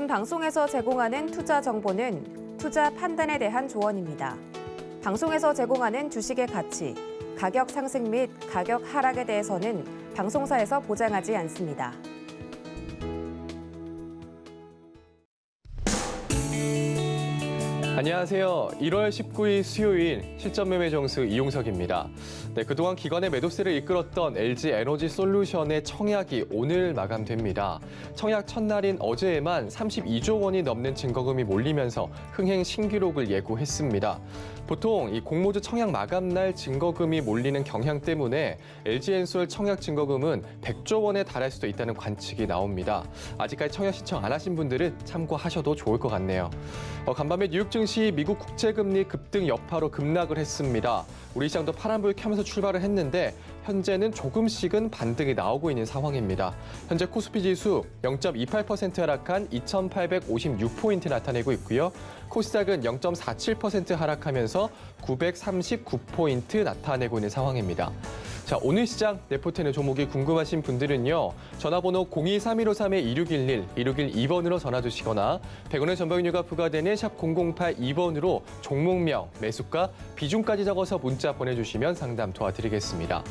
본 방송에서 제공하는 투자 정보는 투자 판단에 대한 조언입니다. 방송에서 제공하는 주식의 가치, 가격 상승 및 가격 하락에 대해서는 방송사에서 보장하지 않습니다. 안녕하세요. 1월 19일 수요일 실전 매매 정수 이용석입니다. 네, 그동안 기관의 매도세를 이끌었던 LG 에너지 솔루션의 청약이 오늘 마감됩니다. 청약 첫날인 어제에만 32조 원이 넘는 증거금이 몰리면서 흥행 신기록을 예고했습니다. 보통 이 공모주 청약 마감날 증거금이 몰리는 경향 때문에 LG엔솔 청약 증거금은 100조 원에 달할 수도 있다는 관측이 나옵니다. 아직까지 청약 신청 안 하신 분들은 참고하셔도 좋을 것 같네요. 간밤에 뉴욕 증시 미국 국채금리 급등 여파로 급락을 했습니다. 우리 시장도 파란불 켜면서 출발을 했는데 현재는 조금씩은 반등이 나오고 있는 상황입니다. 현재 코스피 지수 0.28% 하락한 2,856포인트 나타내고 있고요. 코스닥은 0.47% 하락하면서 939포인트 나타내고 있는 상황입니다. 자, 오늘 시장 레포트는 종목이 궁금하신 분들은요. 전화번호 023153-2611, 2612번으로 전화 주시거나 100원의 전방유가 부과되는 샵 0082번으로 종목명, 매수가, 비중까지 적어서 문자 보내주시면 상담 도와드리겠습니다.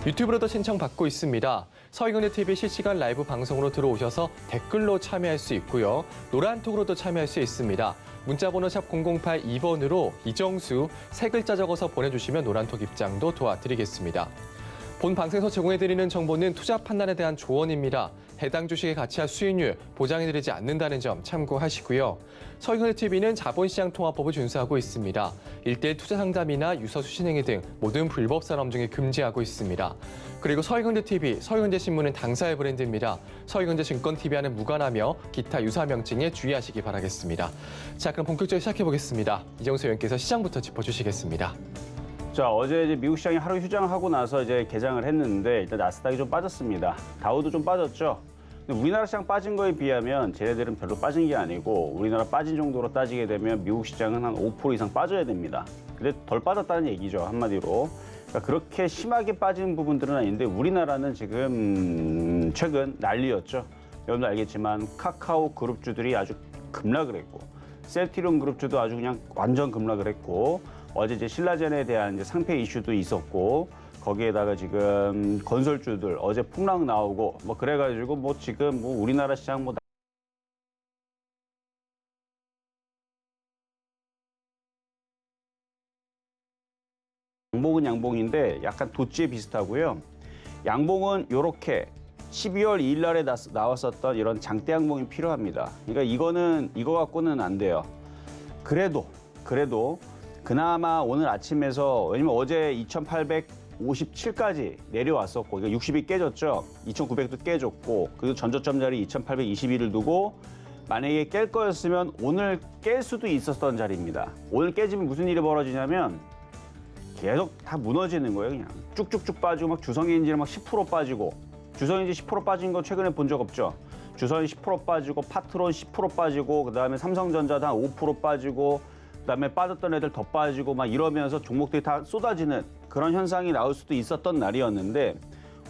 유튜브로도 신청 받고 있습니다. 서희경제TV 실시간 라이브 방송으로 들어오셔서 댓글로 참여할 수 있고요. 노란톡으로도 참여할 수 있습니다. 문자번호 샵 0082번으로 이정수 세 글자 적어서 보내주시면 노란톡 입장도 도와드리겠습니다. 본 방송에서 제공해드리는 정보는 투자 판단에 대한 조언입니다. 해당 주식의 가치와 수익률 보장해드리지 않는다는 점 참고하시고요. 서희경제TV는 자본시장 통화법을 준수하고 있습니다. 1:1 투자 상담이나 유서 수신행위 등 모든 불법 산업 중에 금지하고 있습니다. 그리고 서희경제TV, 서희경제신문은 당사의 브랜드입니다. 서희경제증권TV와는 무관하며 기타 유사 명칭에 주의하시기 바라겠습니다. 자, 그럼 본격적으로 시작해보겠습니다. 이정수 의원께서 시장부터 짚어주시겠습니다. 자, 어제 이제 미국 시장이 하루 휴장하고 나서 이제 개장을 했는데 일단 나스닥이 좀 빠졌습니다. 다우도 좀 빠졌죠. 근데 우리나라 시장 빠진 거에 비하면 쟤네들은 별로 빠진 게 아니고 우리나라 빠진 정도로 따지게 되면 미국 시장은 한 5% 이상 빠져야 됩니다. 근데 덜 빠졌다는 얘기죠, 한마디로. 그러니까 그렇게 심하게 빠진 부분들은 아닌데 우리나라는 지금 최근 난리였죠. 여러분도 알겠지만 카카오 그룹주들이 아주 급락을 했고 셀트리온 그룹주도 아주 그냥 완전 급락을 했고 어제 이제 신라젠에 대한 이제 상폐 이슈도 있었고 거기에다가 지금 건설주들 어제 폭락 나오고 뭐 그래가지고 뭐 지금 뭐 우리나라 시장 뭐 양봉은 양봉인데 약간 도찌에 비슷하고요. 양봉은 요렇게 12월 2일 날에 나왔었던 이런 장대 양봉이 필요합니다. 그러니까 이거 갖고는 안 돼요. 그래도 그나마 오늘 아침에서 왜냐면 어제 2,857까지 내려왔었고 그러니까 60이 깨졌죠. 2,900도 깨졌고 그리고 전저점 자리 2,821을 두고 만약에 깰 거였으면 오늘 깰 수도 있었던 자리입니다. 오늘 깨지면 무슨 일이 벌어지냐면 계속 다 무너지는 거예요. 그냥 쭉쭉쭉 빠지고 막 주성엔진은 막 10% 빠지고 주성엔진 10% 빠진 거 최근에 본 적 없죠. 주성이 10% 빠지고 파트론 10% 빠지고 그다음에 삼성전자도 한 5% 빠지고 그다음에 빠졌던 애들 더 빠지고 막 이러면서 종목들이 다 쏟아지는 그런 현상이 나올 수도 있었던 날이었는데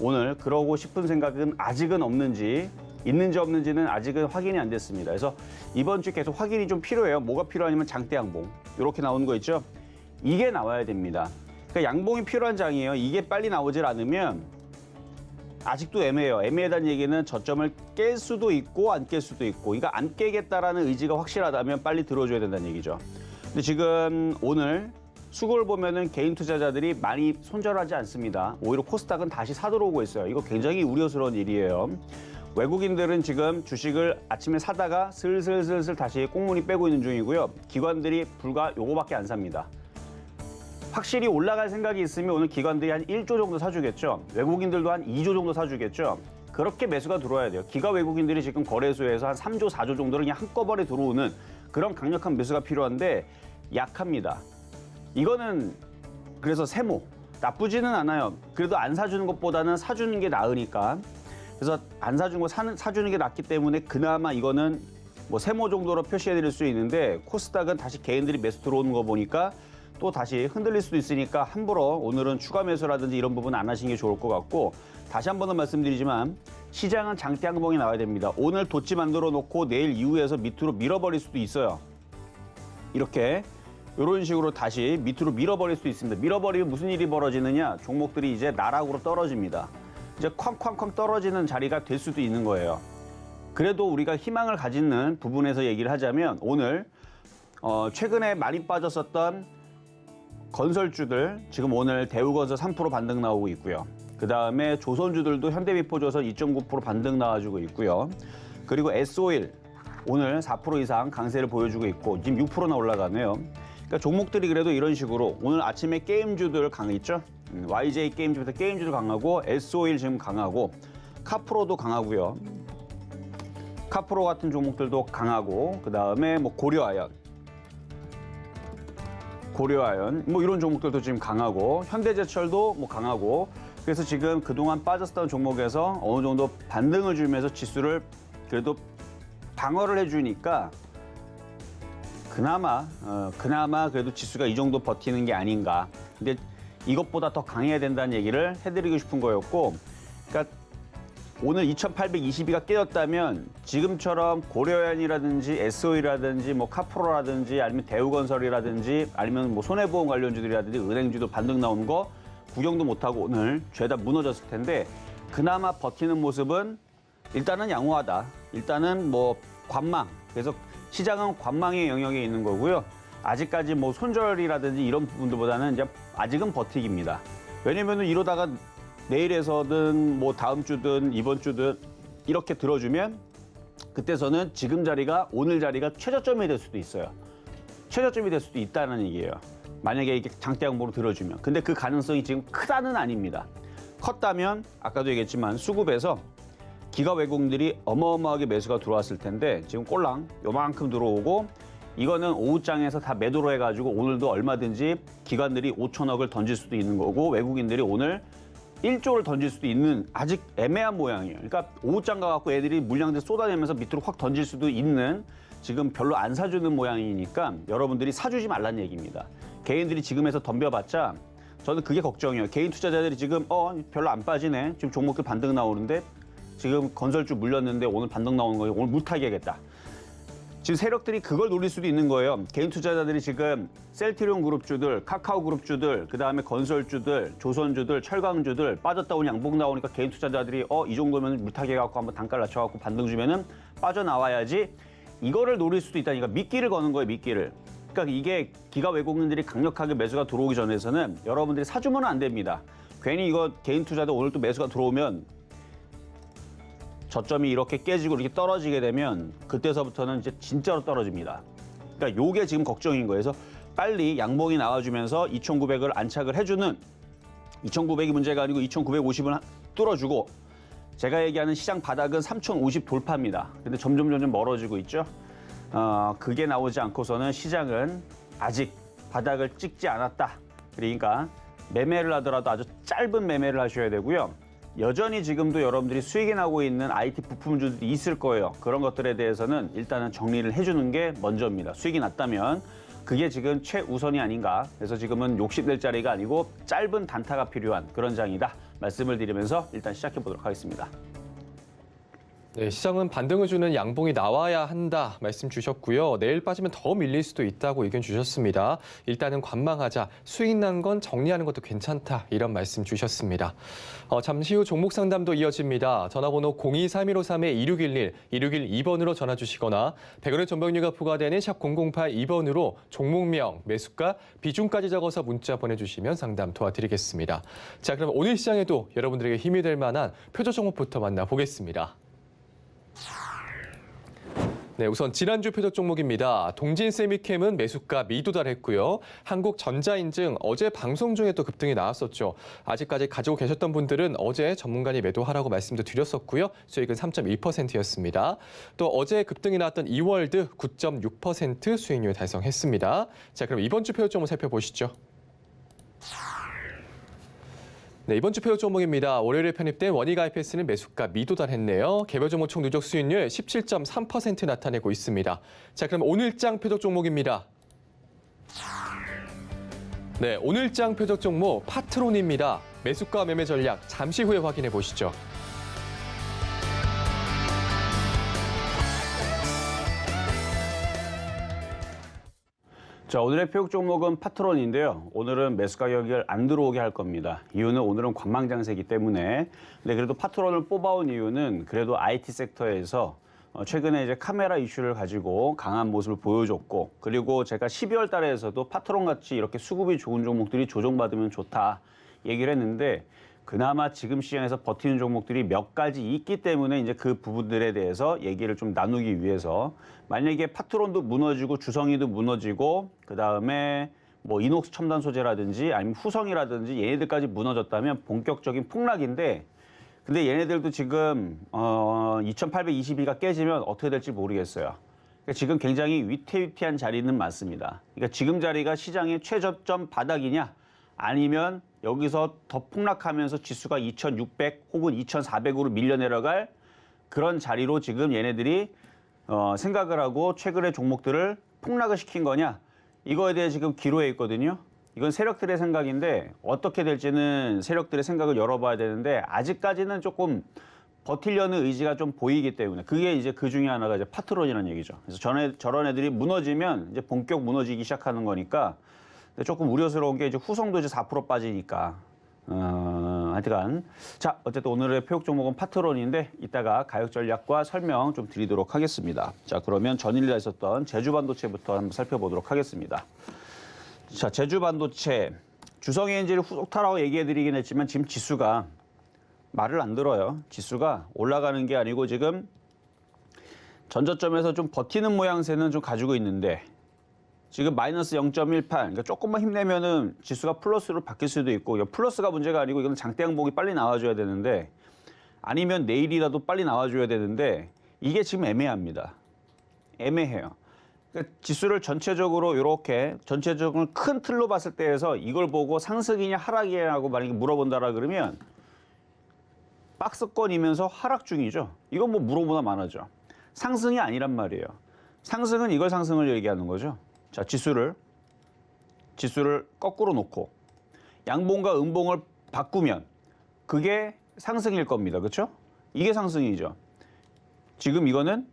오늘 그러고 싶은 생각은 아직은 없는지 있는지 없는지는 아직은 확인이 안 됐습니다. 그래서 이번 주 계속 확인이 좀 필요해요. 뭐가 필요하냐면 장대 양봉 이렇게 나오는 거 있죠. 이게 나와야 됩니다. 그러니까 양봉이 필요한 장이에요. 이게 빨리 나오질 않으면 아직도 애매해요. 애매하다는 얘기는 저점을 깰 수도 있고 안 깰 수도 있고 이거 안 깨겠다라는 의지가 확실하다면 빨리 들어줘야 된다는 얘기죠. 근데 지금 오늘 수급을 보면은 개인 투자자들이 많이 손절하지 않습니다. 오히려 코스닥은 다시 사들어오고 있어요. 이거 굉장히 우려스러운 일이에요. 외국인들은 지금 주식을 아침에 사다가 슬슬 다시 꽁무니 빼고 있는 중이고요. 기관들이 불과 요거밖에 안 삽니다. 확실히 올라갈 생각이 있으면 오늘 기관들이 한 1조 정도 사주겠죠. 외국인들도 한 2조 정도 사주겠죠. 그렇게 매수가 들어와야 돼요. 기관 외국인들이 지금 거래소에서 한 3조, 4조 정도를 그냥 한꺼번에 들어오는 그런 강력한 매수가 필요한데 약합니다. 이거는 그래서 세모 나쁘지는 않아요. 그래도 안 사주는 것보다는 사주는 게 나으니까. 그래서 안 사주는 거 사주는 게 낫기 때문에 그나마 이거는 뭐 세모 정도로 표시해 드릴 수 있는데 코스닥은 다시 개인들이 매수 들어오는 거 보니까 또 다시 흔들릴 수도 있으니까 함부로 오늘은 추가 매수라든지 이런 부분 안 하시는 게 좋을 것 같고, 다시 한 번 더 말씀드리지만 시장은 장대 양봉이 나와야 됩니다. 오늘 돛지 만들어 놓고 내일 이후에서 밑으로 밀어버릴 수도 있어요. 이렇게 이런 식으로 다시 밑으로 밀어버릴 수도 있습니다. 밀어버리면 무슨 일이 벌어지느냐, 종목들이 이제 나락으로 떨어집니다. 이제 쾅쾅쾅 떨어지는 자리가 될 수도 있는 거예요. 그래도 우리가 희망을 가지는 부분에서 얘기를 하자면, 오늘 최근에 많이 빠졌었던 건설주들, 지금 오늘 대우건설 3% 반등 나오고 있고요. 그 다음에 조선주들도 현대미포조선 2.9% 반등 나와주고 있고요. 그리고 S-오일 오늘 4% 이상 강세를 보여주고 있고 지금 6%나 올라가네요. 그러니까 종목들이 그래도 이런 식으로 오늘 아침에 게임주들 강했죠. YJ 게임주부터 게임주도 강하고 S-오일 지금 강하고 카프로도 강하고요. 카프로 같은 종목들도 강하고, 그 다음에 뭐 고려아연 뭐 이런 종목들도 지금 강하고, 현대제철도 뭐 강하고, 그래서 지금 그동안 빠졌던 종목에서 어느 정도 반등을 주면서 지수를 그래도 방어를 해주니까 그나마 그래도 지수가 이 정도 버티는 게 아닌가. 근데 이것보다 더 강해야 된다는 얘기를 해드리고 싶은 거였고, 그러니까 오늘 2,822가 깨졌다면 지금처럼 고려연이라든지 S-오일이라든지 뭐 카프로라든지 아니면 대우건설이라든지 아니면 뭐 손해보험 관련주들이라든지 은행주도 반등 나오는 거 구경도 못하고 오늘 죄다 무너졌을 텐데, 그나마 버티는 모습은 일단은 양호하다. 일단은 뭐 관망. 그래서 시장은 관망의 영역에 있는 거고요. 아직까지 뭐 손절이라든지 이런 부분들보다는 이제 아직은 버티기입니다. 왜냐면은 이러다가 내일에서든 뭐 다음 주든 이번 주든 이렇게 들어주면 그때서는 지금 자리가 오늘 자리가 최저점이 될 수도 있어요. 최저점이 될 수도 있다는 얘기예요. 만약에 이게 장대 양봉으로 들어주면. 근데 그 가능성이 지금 크다는 아닙니다. 컸다면 아까도 얘기했지만 수급에서 기가 외국인들이 어마어마하게 매수가 들어왔을 텐데 지금 꼴랑 요만큼 들어오고, 이거는 오후장에서 다 매도로 해가지고 오늘도 얼마든지 기관들이 5천억을 던질 수도 있는 거고, 외국인들이 오늘 1조를 던질 수도 있는 아직 애매한 모양이에요. 그러니까 오후장 가갖고 애들이 물량들 쏟아내면서 밑으로 확 던질 수도 있는, 지금 별로 안 사주는 모양이니까 여러분들이 사주지 말라는 얘기입니다. 개인들이 지금에서 덤벼봤자 저는 그게 걱정이에요. 개인 투자자들이 지금 별로 안 빠지네. 지금 종목들 반등 나오는데 지금 건설주 물렸는데 오늘 반등 나오는 거예요. 오늘 물타기 하겠다. 지금 세력들이 그걸 노릴 수도 있는 거예요. 개인 투자자들이 지금 셀트리온 그룹주들, 카카오 그룹주들, 그다음에 건설주들, 조선주들, 철강주들 빠졌다 오니 양봉 나오니까 개인 투자자들이 이 정도면 물타기 해갖고 한번 단가를 낮춰갖고 반등 주면은 빠져나와야지, 이거를 노릴 수도 있다니까. 미끼를 거는 거예요, 미끼를. 그러니까 이게 기가 외국인들이 강력하게 매수가 들어오기 전에서는 여러분들이 사주면 안 됩니다. 괜히 이거 개인 투자도 오늘 또 매수가 들어오면 저점이 이렇게 깨지고 이렇게 떨어지게 되면 그때서부터는 이제 진짜로 떨어집니다. 그러니까 요게 지금 걱정인 거예요. 그래서 빨리 양봉이 나와주면서 2,900을 안착을 해주는, 2,900이 문제가 아니고 2,950을 뚫어주고, 제가 얘기하는 시장 바닥은 3,050 돌파입니다. 근데 점점 멀어지고 있죠. 그게 나오지 않고서는 시장은 아직 바닥을 찍지 않았다. 그러니까 매매를 하더라도 아주 짧은 매매를 하셔야 되고요. 여전히 지금도 여러분들이 수익이 나고 있는 IT 부품주들이 있을 거예요. 그런 것들에 대해서는 일단은 정리를 해주는 게 먼저입니다. 수익이 났다면 그게 지금 최우선이 아닌가. 그래서 지금은 욕심낼 자리가 아니고 짧은 단타가 필요한 그런 장이다. 말씀을 드리면서 일단 시작해 보도록 하겠습니다. 네, 시장은 반등을 주는 양봉이 나와야 한다 말씀 주셨고요. 내일 빠지면 더 밀릴 수도 있다고 의견 주셨습니다. 일단은 관망하자, 수익 난 건 정리하는 것도 괜찮다, 이런 말씀 주셨습니다. 잠시 후 종목 상담도 이어집니다. 전화번호 023153-2611, 2612번으로 전화 주시거나 100원의 전병료가 부과되는 샵 0082번으로 종목명, 매수가, 비중까지 적어서 문자 보내주시면 상담 도와드리겠습니다. 자, 그럼 오늘 시장에도 여러분들에게 힘이 될 만한 표적 종목부터 만나보겠습니다. 네, 우선 지난주 표적 종목입니다. 동진세미캠은 매수가 미도달했고요. 한국전자인증 어제 방송 중에 또 급등이 나왔었죠. 아직까지 가지고 계셨던 분들은 어제 전문가님 매도하라고 말씀도 드렸었고요. 수익은 3.1%였습니다. 또 어제 급등이 나왔던 이월드 9.6% 수익률 달성했습니다. 자, 그럼 이번 주 표적 종목 살펴보시죠. 네, 이번 주 표적 종목입니다. 월요일에 편입된 원희가이패스는 매수가 미도달했네요. 개별 종목 총 누적 수익률 17.3% 나타내고 있습니다. 자, 그럼 오늘장 표적 종목입니다. 네, 오늘장 표적 종목 파트론입니다. 매수가 매매 전략 잠시 후에 확인해 보시죠. 자, 오늘의 표적 종목은 파트론인데요. 오늘은 매수 가격이 안 들어오게 할 겁니다. 이유는 오늘은 관망장세이기 때문에. 근데 그래도 파트론을 뽑아온 이유는 그래도 IT 섹터에서 최근에 이제 카메라 이슈를 가지고 강한 모습을 보여줬고, 그리고 제가 12월 달에서도 파트론 같이 이렇게 수급이 좋은 종목들이 조정받으면 좋다 얘기를 했는데, 그나마 지금 시장에서 버티는 종목들이 몇 가지 있기 때문에 이제 그 부분들에 대해서 얘기를 좀 나누기 위해서, 만약에 파트론도 무너지고 주성이도 무너지고 그다음에 뭐 이녹스 첨단 소재라든지 아니면 후성이라든지 얘네들까지 무너졌다면 본격적인 폭락인데, 근데 얘네들도 지금 2822가 깨지면 어떻게 될지 모르겠어요. 그러니까 지금 굉장히 위태위태한 자리는 맞습니다. 그러니까 지금 자리가 시장의 최저점 바닥이냐, 아니면 여기서 더 폭락하면서 지수가 2600 혹은 2400으로 밀려 내려갈 그런 자리로 지금 얘네들이 생각을 하고 최근에 종목들을 폭락을 시킨 거냐, 이거에 대해 지금 기로에 있거든요. 이건 세력들의 생각인데 어떻게 될지는 세력들의 생각을 열어봐야 되는데, 아직까지는 조금 버틸려는 의지가 좀 보이기 때문에, 그게 이제 그 중에 하나가 이제 파트론이라는 얘기죠. 그래서 저런 애들이 무너지면 이제 본격 무너지기 시작하는 거니까. 근데 조금 우려스러운 게 이제 후성도 이제 4% 빠지니까. 하여튼간. 자, 어쨌든 오늘의 표적 종목은 파트론인데 이따가 가격 전략과 설명 좀 드리도록 하겠습니다. 자, 그러면 전일에 있었던 제주반도체부터 한번 살펴보도록 하겠습니다. 자, 제주반도체. 주성에너지를 후속타라고 얘기해드리긴 했지만 지금 지수가 말을 안 들어요. 지수가 올라가는 게 아니고 지금 전저점에서 좀 버티는 모양새는 좀 가지고 있는데, 지금 마이너스 0.18, 그러니까 조금만 힘내면은 지수가 플러스로 바뀔 수도 있고, 플러스가 문제가 아니고 이건 장대 양봉이 빨리 나와줘야 되는데, 아니면 내일이라도 빨리 나와줘야 되는데, 이게 지금 애매합니다. 애매해요. 그러니까 지수를 전체적으로 이렇게 전체적으로 큰 틀로 봤을 때에서 이걸 보고 상승이냐 하락이냐고 만약에 물어본다라 그러면 박스권이면서 하락 중이죠. 이건 뭐 물어보나 마나죠. 상승이 아니란 말이에요. 상승은 이걸 상승을 얘기하는 거죠. 자, 지수를 거꾸로 놓고 양봉과 음봉을 바꾸면 그게 상승일 겁니다. 그렇죠? 이게 상승이죠. 지금 이거는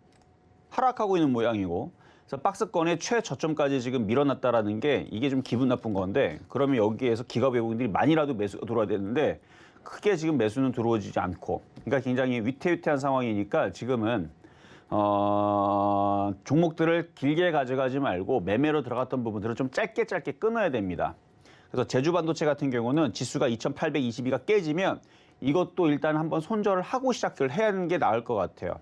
하락하고 있는 모양이고, 그래서 박스권의 최저점까지 지금 밀어놨다라는 게 이게 좀 기분 나쁜 건데, 그러면 여기에서 기관 외국인들이 많이라도 매수가 들어와야 되는데 크게 지금 매수는 들어오지 않고, 그러니까 굉장히 위태위태한 상황이니까 지금은 종목들을 길게 가져가지 말고 매매로 들어갔던 부분들을 좀 짧게 끊어야 됩니다. 그래서 제주반도체 같은 경우는 지수가 2822가 깨지면 이것도 일단 한번 손절을 하고 시작을 해야 하는 게 나을 것 같아요.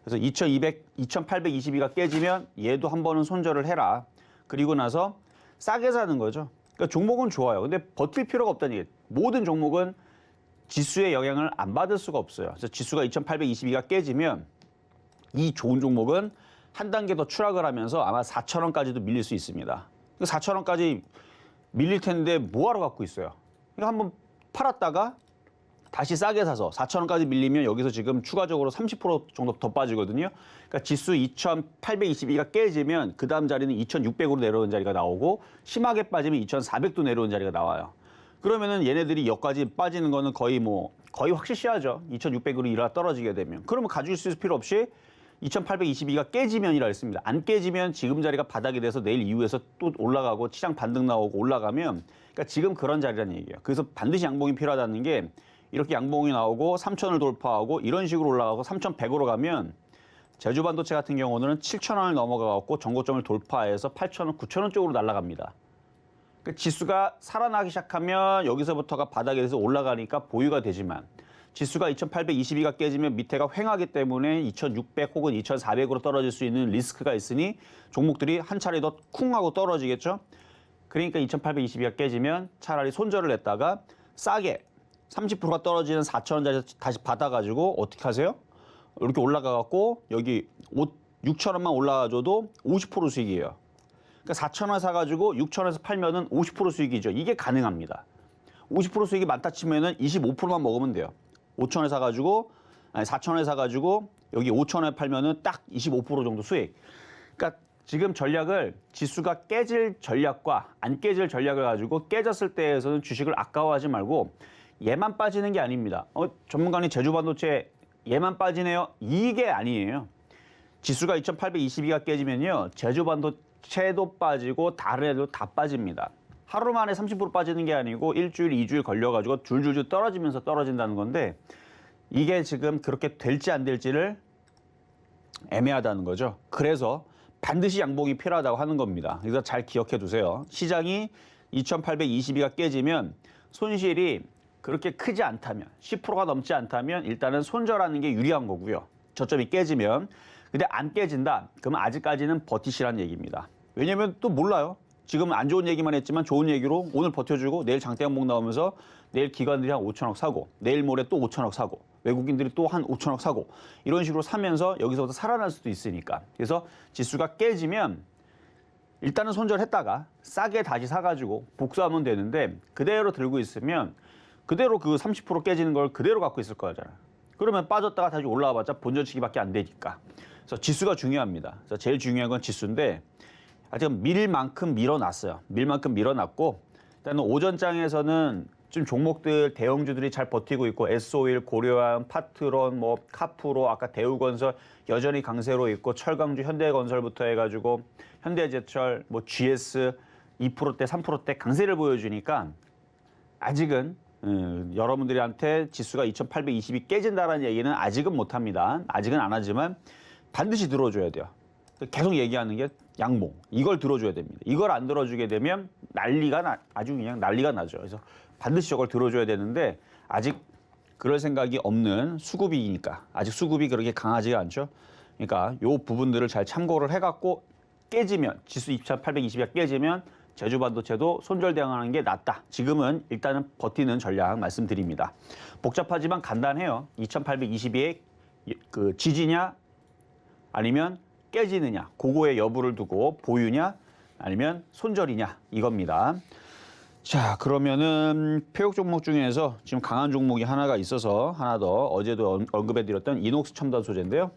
그래서 2822가 깨지면 얘도 한 번은 손절을 해라. 그리고 나서 싸게 사는 거죠. 그러니까 종목은 좋아요. 근데 버틸 필요가 없다는 얘기예요. 모든 종목은 지수의 영향을 안 받을 수가 없어요. 그래서 지수가 2822가 깨지면 이 좋은 종목은 한 단계 더 추락을 하면서 아마 4,000원까지도 밀릴 수 있습니다. 4,000원까지 밀릴 텐데 뭐하러 갖고 있어요? 그러니까 한번 팔았다가 다시 싸게 사서 4,000원까지 밀리면 여기서 지금 추가적으로 30% 정도 더 빠지거든요. 그러니까 지수 2,822가 깨지면 그 다음 자리는 2,600으로 내려오는 자리가 나오고, 심하게 빠지면 2,400도 내려오는 자리가 나와요. 그러면은 얘네들이 여기까지 빠지는 거는 거의 확실시하죠. 2,600으로 일어나 떨어지게 되면. 그러면 가지고 있을 필요 없이 2,822가 깨지면이라 했습니다. 안 깨지면 지금 자리가 바닥이 돼서 내일 이후에서 또 올라가고 시장 반등 나오고 올라가면, 그러니까 지금 그런 자리라는 얘기예요. 그래서 반드시 양봉이 필요하다는 게, 이렇게 양봉이 나오고 3,000을 돌파하고 이런 식으로 올라가고 3,100으로 가면, 제주반도체 같은 경우는 7,000원을 넘어가고 전고점을 돌파해서 8,000원, 9,000원 쪽으로 날아갑니다. 그러니까 지수가 살아나기 시작하면 여기서부터가 바닥에 대해서 올라가니까 보유가 되지만, 지수가 2822가 깨지면 밑에가 횡하기 때문에 2600 혹은 2400으로 떨어질 수 있는 리스크가 있으니 종목들이 한 차례 더 쿵 하고 떨어지겠죠. 그러니까 2822가 깨지면 차라리 손절을 했다가 싸게 30%가 떨어지는 4,000원짜리 다시 받아가지고 어떻게 하세요? 이렇게 올라가갖고 여기 6,000원만 올라가줘도 50% 수익이에요. 그러니까 4,000원 사가지고 6,000원에서 팔면은 50% 수익이죠. 이게 가능합니다. 50% 수익이 많다 치면은 25%만 먹으면 돼요. 5,000원에 사가지고, 아니 4,000원에 사가지고 여기 5,000원에 팔면은 딱 25% 정도 수익. 그러니까 지금 전략을 지수가 깨질 전략과 안 깨질 전략을 가지고 깨졌을 때에서는 주식을 아까워하지 말고 얘만 빠지는 게 아닙니다. 전문가님 제주반도체 얘만 빠지네요. 이게 아니에요. 지수가 2822가 깨지면요. 제주반도체도 빠지고 다른 애도 다 빠집니다. 하루 만에 30% 빠지는 게 아니고 일주일, 2주일 걸려가지고 줄줄줄 떨어지면서 떨어진다는 건데 이게 지금 그렇게 될지 안 될지를 애매하다는 거죠. 그래서 반드시 양봉이 필요하다고 하는 겁니다. 그래서 잘 기억해 두세요. 시장이 2822가 깨지면 손실이 그렇게 크지 않다면 10%가 넘지 않다면 일단은 손절하는 게 유리한 거고요. 저점이 깨지면. 근데 안 깨진다. 그러면 아직까지는 버티시라는 얘기입니다. 왜냐면 또 몰라요. 지금 안 좋은 얘기만 했지만 좋은 얘기로 오늘 버텨주고 내일 장대양봉 나오면서 내일 기관들이 한 5천억 사고 내일 모레 또 5천억 사고 외국인들이 또 한 5천억 사고 이런 식으로 사면서 여기서부터 살아날 수도 있으니까. 그래서 지수가 깨지면 일단은 손절했다가 싸게 다시 사가지고 복수하면 되는데 그대로 들고 있으면 그대로 그 30% 깨지는 걸 그대로 갖고 있을 거잖아요. 그러면 빠졌다가 다시 올라와봤자 본전치기밖에 안 되니까. 그래서 지수가 중요합니다. 그래서 제일 중요한 건 지수인데 지금 밀 만큼 밀어놨어요. 밀 만큼 밀어놨고 일단은 오전장에서는 지금 종목들 대형주들이 잘 버티고 있고 S-오일, 고려암, 파트론, 뭐 카프로, 아까 대우건설 여전히 강세로 있고 철강주, 현대건설부터 해가지고 현대제철, 뭐 GS 2%대, 3%대 강세를 보여주니까 아직은 여러분들한테 지수가 2820이 깨진다는 얘기는 아직은 못합니다. 아직은 안 하지만 반드시 들어줘야 돼요. 계속 얘기하는 게 양봉. 이걸 들어줘야 됩니다. 이걸 안 들어주게 되면 아주 그냥 난리가 나죠. 그래서 반드시 저걸 들어줘야 되는데 아직 그럴 생각이 없는 수급이니까 아직 수급이 그렇게 강하지가 않죠. 그러니까 요 부분들을 잘 참고를 해갖고 깨지면 지수 2820이 깨지면 제주반도체도 손절대응하는 게 낫다. 지금은 일단은 버티는 전략 말씀드립니다. 복잡하지만 간단해요. 2822의 그 지지냐 아니면 깨지느냐, 그거의 여부를 두고 보유냐 아니면 손절이냐 이겁니다. 자, 그러면은 폐역 종목 중에서 지금 강한 종목이 하나가 있어서 하나 더 어제도 언급해드렸던 이녹스 첨단 소재인데요.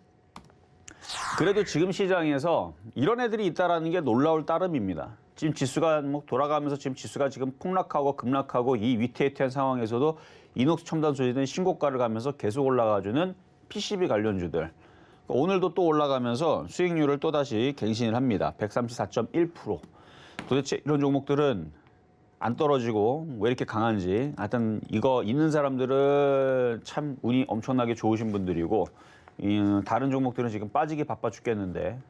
그래도 지금 시장에서 이런 애들이 있다라는 게 놀라울 따름입니다. 지금 지수가 뭐 돌아가면서 지수가 지금 폭락하고 급락하고 이 위태위태한 상황에서도 이녹스 첨단 소재는 신고가를 가면서 계속 올라가주는 PCB 관련주들. 오늘도 또 올라가면서 수익률을 또다시 갱신을 합니다. 134.1%. 도대체 이런 종목들은 안 떨어지고 왜 이렇게 강한지. 하여튼 이거 있는 사람들은 참 운이 엄청나게 좋으신 분들이고 다른 종목들은 지금 빠지기 바빠 죽겠는데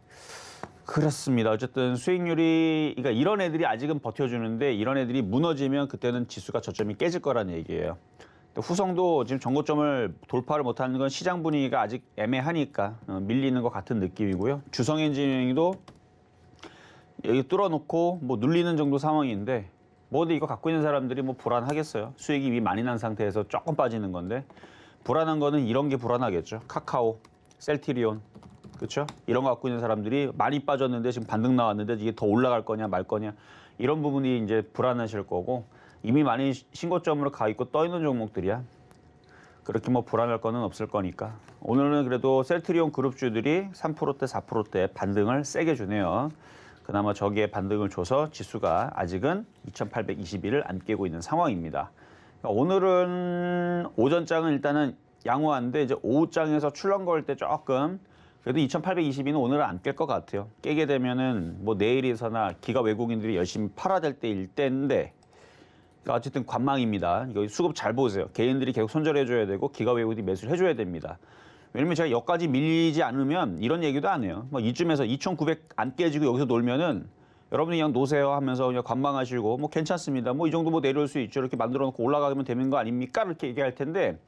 그렇습니다. 어쨌든 수익률이 그러니까 이런 애들이 아직은 버텨주는데 이런 애들이 무너지면 그때는 지수가 저점이 깨질 거라는 얘기예요. 후성도 지금 전고점을 돌파를 못하는 건 시장 분위기가 아직 애매하니까 밀리는 것 같은 느낌이고요. 주성 엔지니어링도 여기 뚫어놓고 뭐 눌리는 정도 상황인데 뭐 어디 이거 갖고 있는 사람들이 뭐 불안하겠어요. 수익이 이미 많이 난 상태에서 조금 빠지는 건데 불안한 거는 이런 게 불안하겠죠. 카카오, 셀트리온, 그렇죠? 이런 거 갖고 있는 사람들이 많이 빠졌는데 지금 반등 나왔는데 이게 더 올라갈 거냐 말 거냐 이런 부분이 이제 불안하실 거고 이미 많이 신고점으로 가 있고 떠 있는 종목들이야. 그렇게 뭐 불안할 거는 없을 거니까. 오늘은 그래도 셀트리온 그룹주들이 3%대, 4%대 반등을 세게 주네요. 그나마 저기에 반등을 줘서 지수가 아직은 2821을 안 깨고 있는 상황입니다. 그러니까 오늘은 오전장은 일단은 양호한데 이제 오후장에서 출렁거릴 때 조금 그래도 2822는 오늘은 안 깰 것 같아요. 깨게 되면은 뭐 내일에서나 기가 외국인들이 열심히 팔아야 될 때일 때인데 그러니까 어쨌든 관망입니다. 이거 수급 잘 보세요. 개인들이 계속 손절해줘야 되고 기가 외국인들이 매수를 해줘야 됩니다. 왜냐면 제가 여기까지 밀리지 않으면 이런 얘기도 안 해요. 뭐 이쯤에서 2,900 안 깨지고 여기서 놀면은 여러분이 그냥 노세요 하면서 그냥 관망하시고 뭐 괜찮습니다. 뭐 이 정도 뭐 내려올 수 있죠. 이렇게 만들어 놓고 올라가면 되는 거 아닙니까? 이렇게 얘기할 텐데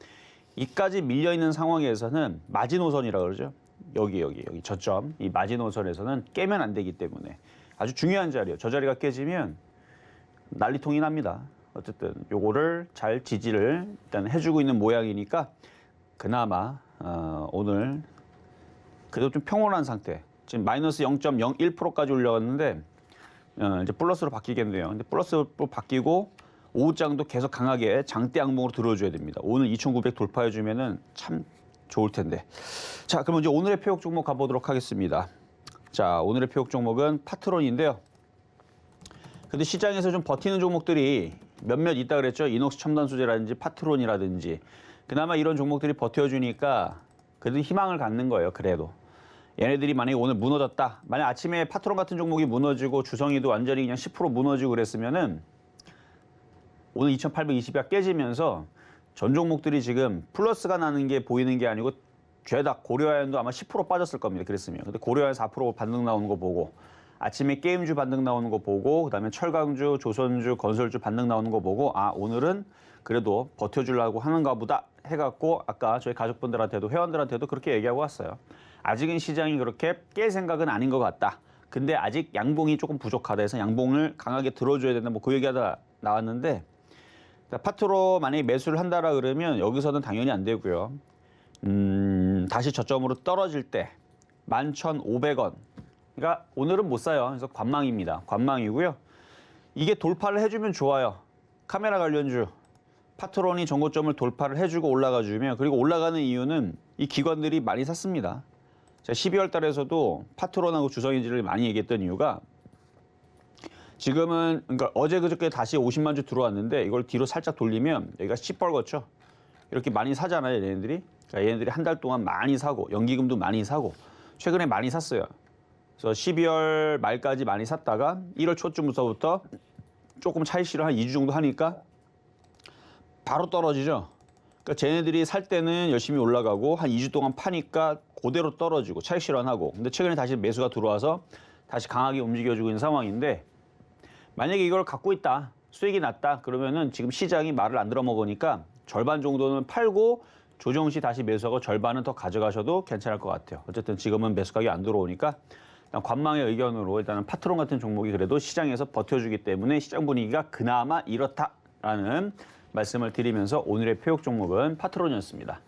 이까지 밀려 있는 상황에서는 마지노선이라고 그러죠. 여기 저점 이 마지노선에서는 깨면 안 되기 때문에 아주 중요한 자리예요. 저 자리가 깨지면 난리통이 납니다. 어쨌든 요거를 잘 지지를 일단 해주고 있는 모양이니까 그나마 오늘 그래도 좀 평온한 상태. 지금 마이너스 0.01%까지 올려갔는데 이제 플러스로 바뀌겠네요. 근데 플러스로 바뀌고 오후장도 계속 강하게 장대 양봉으로 들어줘야 됩니다. 오늘 2,900 돌파해주면은 참 좋을 텐데. 자, 그럼 이제 오늘의 폐역 종목 가보도록 하겠습니다. 자, 오늘의 표적 종목은 파트론인데요. 근데 시장에서 좀 버티는 종목들이 몇몇 있다 그랬죠. 이녹스 첨단 소재라든지 파트론이라든지. 그나마 이런 종목들이 버텨주니까 그래도 희망을 갖는 거예요. 그래도. 얘네들이 만약에 오늘 무너졌다. 만약 아침에 파트론 같은 종목이 무너지고 주성이도 완전히 그냥 10% 무너지고 그랬으면은 오늘 2820이 깨지면서 전 종목들이 지금 플러스가 나는 게 보이는 게 아니고 죄다 고려아연도 아마 10% 빠졌을 겁니다. 그랬으면. 근데 고려아연 4% 반등 나오는 거 보고 아침에 게임주 반등 나오는 거 보고 그다음에 철강주, 조선주, 건설주 반등 나오는 거 보고 아 오늘은 그래도 버텨주려고 하는가 보다 해갖고 아까 저희 가족분들한테도 회원들한테도 그렇게 얘기하고 왔어요. 아직은 시장이 그렇게 깰 생각은 아닌 것 같다. 근데 아직 양봉이 조금 부족하다 해서 양봉을 강하게 들어줘야 된다. 뭐 그 얘기하다 나왔는데 파트로 만약에 매수를 한다라 그러면 여기서는 당연히 안 되고요. 다시 저점으로 떨어질 때 11,500원. 그러니까 오늘은 못 사요. 그래서 관망입니다. 관망이고요. 이게 돌파를 해주면 좋아요. 카메라 관련주. 파트론이 전고점을 돌파를 해주고 올라가주면 그리고 올라가는 이유는 이 기관들이 많이 샀습니다. 제가 12월 달에서도 파트론하고 주성인지를 많이 얘기했던 이유가 지금은 그러니까 어제 그저께 다시 50만 주 들어왔는데 이걸 뒤로 살짝 돌리면 여기가 시뻘겋죠. 이렇게 많이 사잖아요, 얘네들이. 그러니까 얘네들이 한 달 동안 많이 사고 연기금도 많이 사고 최근에 많이 샀어요. 그래서 12월 말까지 많이 샀다가 1월 초쯤부터 조금 차익 실현 한 2주 정도 하니까 바로 떨어지죠. 그러니까 쟤네들이 살 때는 열심히 올라가고 한 2주 동안 파니까 그대로 떨어지고 차익 실현하고 근데 최근에 다시 매수가 들어와서 다시 강하게 움직여주고 있는 상황인데 만약에 이걸 갖고 있다, 수익이 났다 그러면은 지금 시장이 말을 안 들어먹으니까 절반 정도는 팔고 조정 시 다시 매수하고 절반은 더 가져가셔도 괜찮을 것 같아요. 어쨌든 지금은 매수 가격이 안 들어오니까 일단 관망의 의견으로 일단은 파트론 같은 종목이 그래도 시장에서 버텨주기 때문에 시장 분위기가 그나마 이렇다라는 말씀을 드리면서 오늘의 표적 종목은 파트론이었습니다.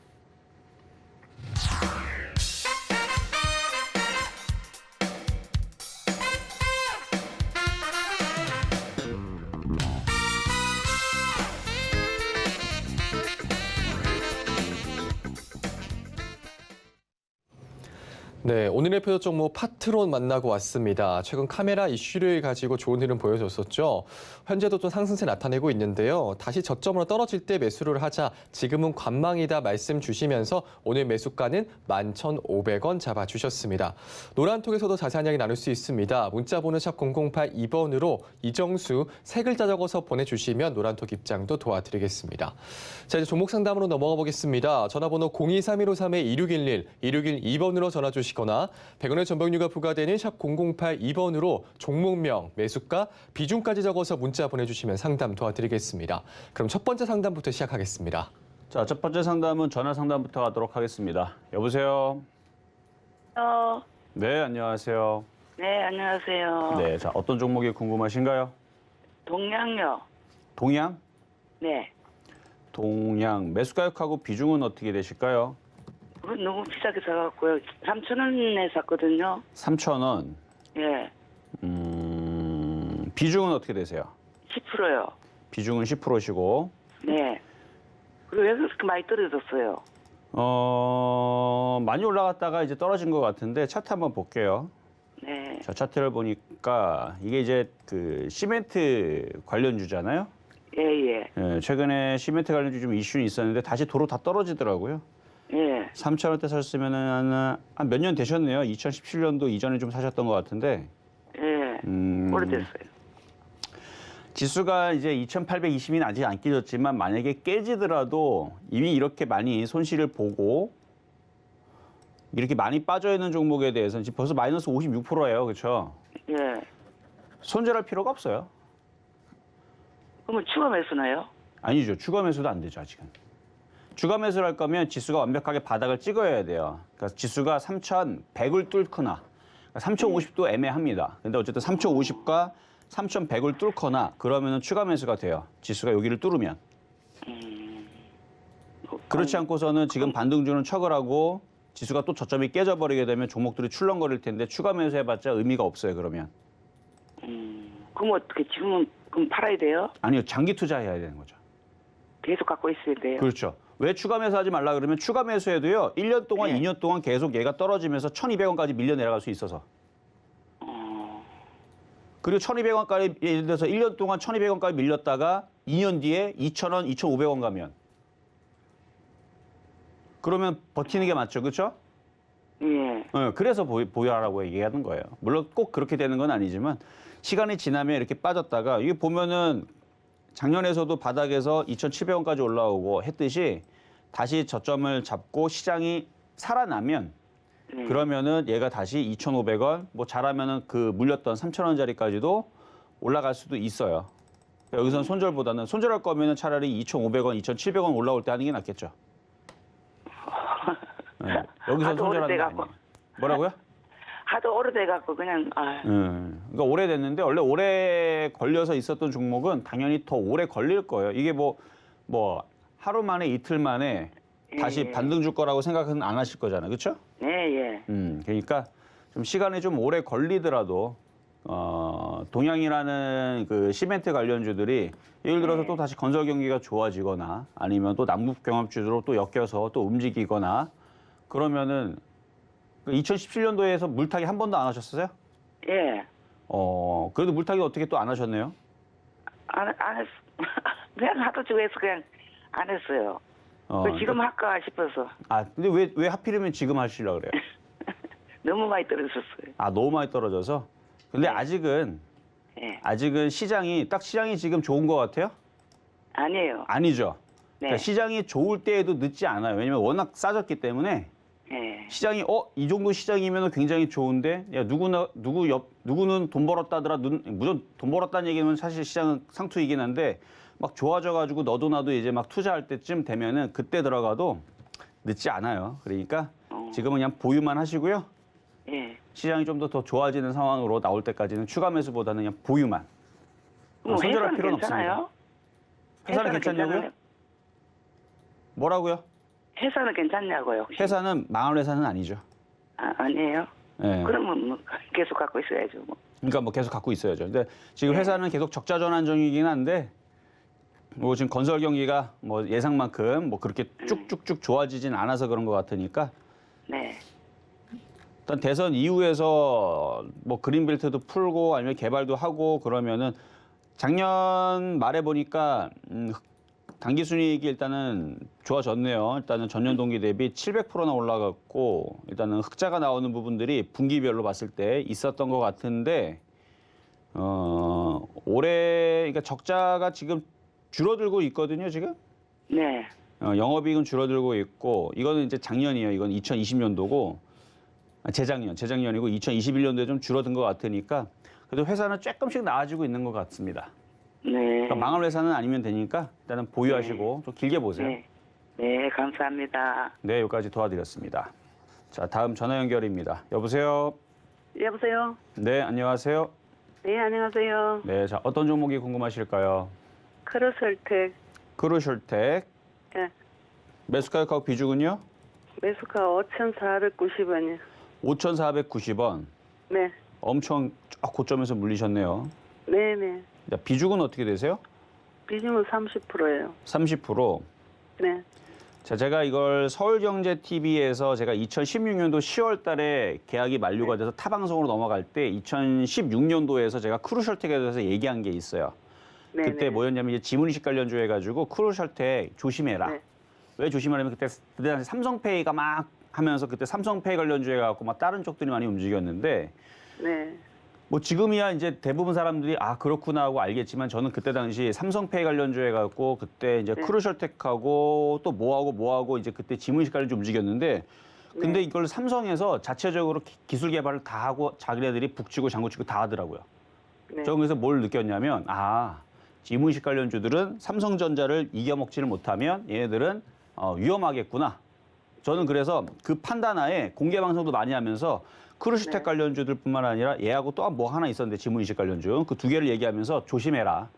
네, 오늘의 표적 종목 파트론 만나고 왔습니다. 최근 카메라 이슈를 가지고 좋은 흐름 보여줬었죠. 현재도 좀 상승세 나타내고 있는데요. 다시 저점으로 떨어질 때 매수를 하자 지금은 관망이다 말씀 주시면서 오늘 매수가는 11,500원 잡아주셨습니다. 노란톡에서도 자세한 이야기 나눌 수 있습니다. 문자 번호 샵 0082번으로 이정수 세 글자 적어서 보내주시면 노란톡 입장도 도와드리겠습니다. 자, 이제 종목 상담으로 넘어가 보겠습니다. 전화번호 023153-2611, 2612번으로 전화 주시거나 100원의 전복료가 부과되는 샵 0082번으로 종목명, 매수가, 비중까지 적어서 문자 보내주시면 상담 도와드리겠습니다. 그럼 첫 번째 상담부터 시작하겠습니다. 자, 첫 번째 상담은 전화 상담부터 하도록 하겠습니다. 여보세요? 네, 안녕하세요. 네, 안녕하세요. 네, 자, 어떤 종목이 궁금하신가요? 동양요. 동양? 네. 동양, 매수가격하고 비중은 어떻게 되실까요? 그건 너무 비싸게 사갖고요. 3,000원에 샀거든요. 3,000원. 예. 비중은 어떻게 되세요? 10%요. 비중은 10%시고. 네. 그리고 왜 그렇게 많이 떨어졌어요? 많이 올라갔다가 이제 떨어진 것 같은데 차트 한번 볼게요. 네. 자, 차트를 보니까 이게 이제 그 시멘트 관련주잖아요. 예, 예. 예, 최근에 시멘트 관련주 좀 이슈는 있었는데 다시 도로 다 떨어지더라고요. 예. 3,000원대 샀으면은 한 몇 년 되셨네요. 2017년도 이전에 좀 사셨던 것 같은데. 예. 오래됐어요. 지수가 이제 2,820은 아직 안 깨졌지만 만약에 깨지더라도 이미 이렇게 많이 손실을 보고 이렇게 많이 빠져 있는 종목에 대해서는 지금 벌써 마이너스 56%예요. 그렇죠? 예. 손절할 필요가 없어요. 그러면 추가 매수나요? 아니죠. 추가 매수도 안 되죠, 아직은. 추가 매수를 할 거면 지수가 완벽하게 바닥을 찍어야 돼요. 그러니까 지수가 3,100을 뚫거나, 그러니까 3,050도 애매합니다. 근데 어쨌든 3,050과 3,100을 뚫거나 그러면은 추가 매수가 돼요. 지수가 여기를 뚫으면. 그렇지 않고서는 지금 반등주는 척을 하고 지수가 또 저점이 깨져버리게 되면 종목들이 출렁거릴 텐데 추가 매수해봤자 의미가 없어요, 그러면. 그럼 어떻게 지금은 그럼 팔아야 돼요? 아니요, 장기 투자해야 되는 거죠. 계속 갖고 있어야 돼요? 그렇죠. 왜 추가 매수하지 말라 그러면 추가 매수해도요. 1년 동안, 네. 2년 동안 계속 얘가 떨어지면서 1,200원까지 밀려 내려갈 수 있어서. 그리고 1,200원까지 예를 들어서 1년 동안 1,200원까지 밀렸다가 2년 뒤에 2,000원, 2,500원 가면 그러면 버티는 게 맞죠, 그렇죠? 예. 그래서 보유하라고 얘기하는 거예요. 물론 꼭 그렇게 되는 건 아니지만 시간이 지나면 이렇게 빠졌다가 이게 보면은 작년에서도 바닥에서 2,700원까지 올라오고 했듯이 다시 저점을 잡고 시장이 살아나면 그러면은 얘가 다시 2,500원, 뭐 잘하면은 그 물렸던 3,000원짜리까지도 올라갈 수도 있어요. 그러니까 여기서는 손절보다는 손절할 거면은 차라리 2,500원, 2,700원 올라올 때 하는 게 낫겠죠. 네. 여기서 하도 손절하는 거 오래돼갖고. 아니에요. 뭐라고요? 하도 오래돼갖고 그냥 그러니까 오래됐는데 원래 오래 걸려서 있었던 종목은 당연히 더 오래 걸릴 거예요. 이게 뭐 하루 만에 이틀 만에 다시 예. 반등 줄 거라고 생각은 안 하실 거잖아요, 그렇죠? 예, 예. 그러니까 좀 시간이 좀 오래 걸리더라도 동양이라는 그 시멘트 관련주들이 예를 들어서 또 다시 건설 경기가 좋아지거나 아니면 또 남북 경합주로 또 엮여서 또 움직이거나 그러면은 2017년도에서 물타기 한 번도 안 하셨어요? 예. 그래도 물타기 어떻게 또 안 하셨네요? 안 했, 그냥 하도 주에서 그냥 안 했어요. 지금 할까 싶어서. 근데 왜 하필이면 지금 하시려고 그래요? 너무 많이 떨어졌어요. 너무 많이 떨어져서? 근데 아직은 시장이 지금 좋은 것 같아요? 아니에요. 아니죠. 네. 그러니까 시장이 좋을 때에도 늦지 않아요. 왜냐면 워낙 싸졌기 때문에 예. 시장이 이 정도 시장이면 굉장히 좋은데 야 누구는 돈 벌었다더라 무슨 돈 벌었다는 얘기는 사실 시장은 상투이긴 한데 막 좋아져가지고 너도 나도 이제 막 투자할 때쯤 되면은 그때 들어가도 늦지 않아요. 그러니까 지금은 그냥 보유만 하시고요. 예. 시장이 좀 더 좋아지는 상황으로 나올 때까지는 추가 매수보다는 그냥 보유만. 손절할 회사는 필요는 괜찮아요? 없습니다. 회사는 괜찮냐고요? 괜찮아요? 뭐라고요? 회사는 괜찮냐고요? 혹시? 회사는 망할 회사는 아니죠. 아니에요? 네. 그러면 뭐 계속 갖고 있어야죠. 뭐. 그러니까 뭐 계속 갖고 있어야죠. 근데 지금 회사는 계속 적자 전환 중이긴 한데 뭐 지금 건설 경기가 뭐 예상만큼 뭐 그렇게 쭉쭉쭉 좋아지진 않아서 그런 것 같으니까 네. 일단 대선 이후에서 뭐 그린벨트도 풀고 아니면 개발도 하고 그러면은 작년 말에 보니까 당기 순이익이 일단은 좋아졌네요. 일단은 전년 동기 대비 700%나 올라갔고 일단은 흑자가 나오는 부분들이 분기별로 봤을 때 있었던 것 같은데 올해 그러니까 적자가 지금 줄어들고 있거든요, 지금. 네. 영업이익은 줄어들고 있고 이거는 이제 작년이에요. 이건 2020년도고 재작년이고 2021년도에 좀 줄어든 것 같으니까 그래도 회사는 조금씩 나아지고 있는 것 같습니다. 네. 그러니까 망할 회사는 아니면 되니까 일단은 보유하시고 좀 길게 보세요. 네. 네, 감사합니다. 네, 여기까지 도와드렸습니다. 자, 다음 전화 연결입니다. 여보세요? 여보세요? 네, 안녕하세요. 네, 안녕하세요. 네, 자, 어떤 종목이 궁금하실까요? 크루설텍, 크루셜텍, 예, 매수 가격하고 비중은요? 매수가 5,490원이요. 5,490원. 네, 엄청 고점에서 물리셨네요. 네네. 자, 비중은 어떻게 되세요? 비중은 30%예요. 30%. 네, 자, 제가 이걸 서울경제TV에서 제가 2016년도 10월 달에 계약이 만료가 돼서 타방송으로 넘어갈 때 2016년도에서 제가 크루셜텍에 대해서 얘기한 게 있어요. 네. 그때 뭐였냐면 이제 지문이식 관련주 해가지고 크루셜텍 조심해라. 네. 왜 조심하냐면 그때 당시 삼성페이가 막 하면서 그때 삼성페이 관련주 해갖고 막 다른 쪽들이 많이 움직였는데 네, 뭐 지금이야 이제 대부분 사람들이 그렇구나 하고 알겠지만 저는 그때 당시 삼성페이 관련주 해갖고 그때 이제 네. 크루셜텍하고 또 뭐하고 이제 그때 지문이식 관련주 움직였는데 근데 네. 이걸 삼성에서 자체적으로 기술 개발을 다 하고 자기네들이 북치고 장구치고 다 하더라고요. 네. 저는 그래서 뭘 느꼈냐면 지문식 관련주들은 삼성전자를 이겨먹지를 못하면 얘네들은 위험하겠구나. 저는 그래서 그 판단하에 공개 방송도 많이 하면서 크루셜텍 네. 관련주들뿐만 아니라 얘하고 또 뭐 하나 있었는데 지문이식 관련주 그 두 개를 얘기하면서 조심해라.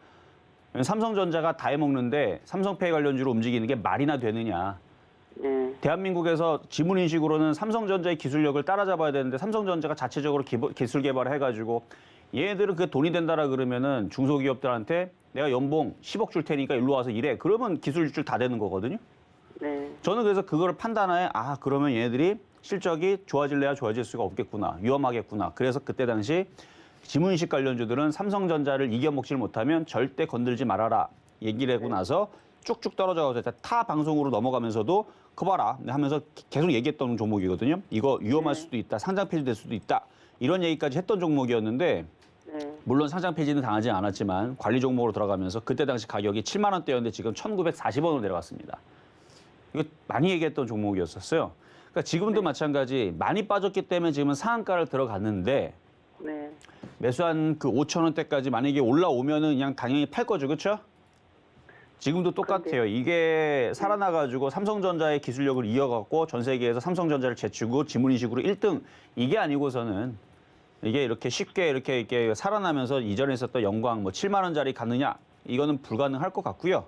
삼성전자가 다 해먹는데 삼성페이 관련주로 움직이는 게 말이나 되느냐. 네. 대한민국에서 지문인식으로는 삼성전자의 기술력을 따라잡아야 되는데 삼성전자가 자체적으로 기술 개발을 해가지고 얘네들은 그게 돈이 된다라 그러면은 중소기업들한테 내가 연봉 10억 줄 테니까 일로 와서 일해. 그러면 기술 유출 다 되는 거거든요. 네. 저는 그래서 그거를 판단하에 그러면 얘네들이 실적이 좋아질래야 좋아질 수가 없겠구나. 위험하겠구나. 그래서 그때 당시 지문식 관련주들은 삼성전자를 이겨먹질 못하면 절대 건들지 말아라 얘기를 하고 나서 쭉쭉 떨어져서 타 방송으로 넘어가면서도 그거 봐라 하면서 계속 얘기했던 종목이거든요. 이거 위험할 수도 있다. 상장 폐지될 수도 있다. 이런 얘기까지 했던 종목이었는데 네. 물론 상장 폐지는 당하지 않았지만 관리 종목으로 들어가면서 그때 당시 가격이 7만 원대였는데 지금 1,940원으로 내려갔습니다. 이거 많이 얘기했던 종목이었었어요. 그러니까 지금도 마찬가지 많이 빠졌기 때문에 지금은 상한가를 들어갔는데 네. 매수한 그 5천 원대까지 만약에 올라오면은 그냥 당연히 팔 거죠, 그렇죠? 지금도 똑같아요. 이게 살아나가지고 삼성전자의 기술력을 이어갖고 전 세계에서 삼성전자를 제치고 지문인식으로 1등 이게 아니고서는 이게 이렇게 쉽게 이렇게 살아나면서 이전에 있었던 영광 뭐 7만 원짜리 갔느냐 이거는 불가능할 것 같고요.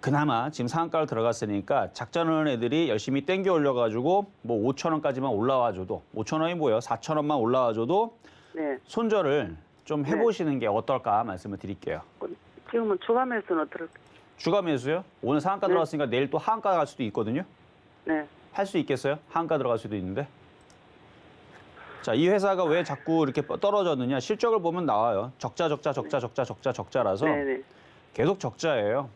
그나마 지금 상한가를 들어갔으니까 작전하는 애들이 열심히 땡겨 올려가지고 뭐 5천 원까지만 올라와줘도 5천 원이 뭐예요? 4천 원만 올라와줘도 네. 손절을 좀 해보시는 게 어떨까 말씀을 드릴게요. 지금은 추가 매수는 어떨까? 주가 매수요? 오늘 상한가 네. 들어갔으니까 내일 또 하한가 갈 수도 있거든요. 네. 할 수 있겠어요? 하한가 들어갈 수도 있는데. 자, 이 회사가 왜 자꾸 이렇게 떨어졌느냐? 실적을 보면 나와요. 적자라서 네네. 계속 적자예요.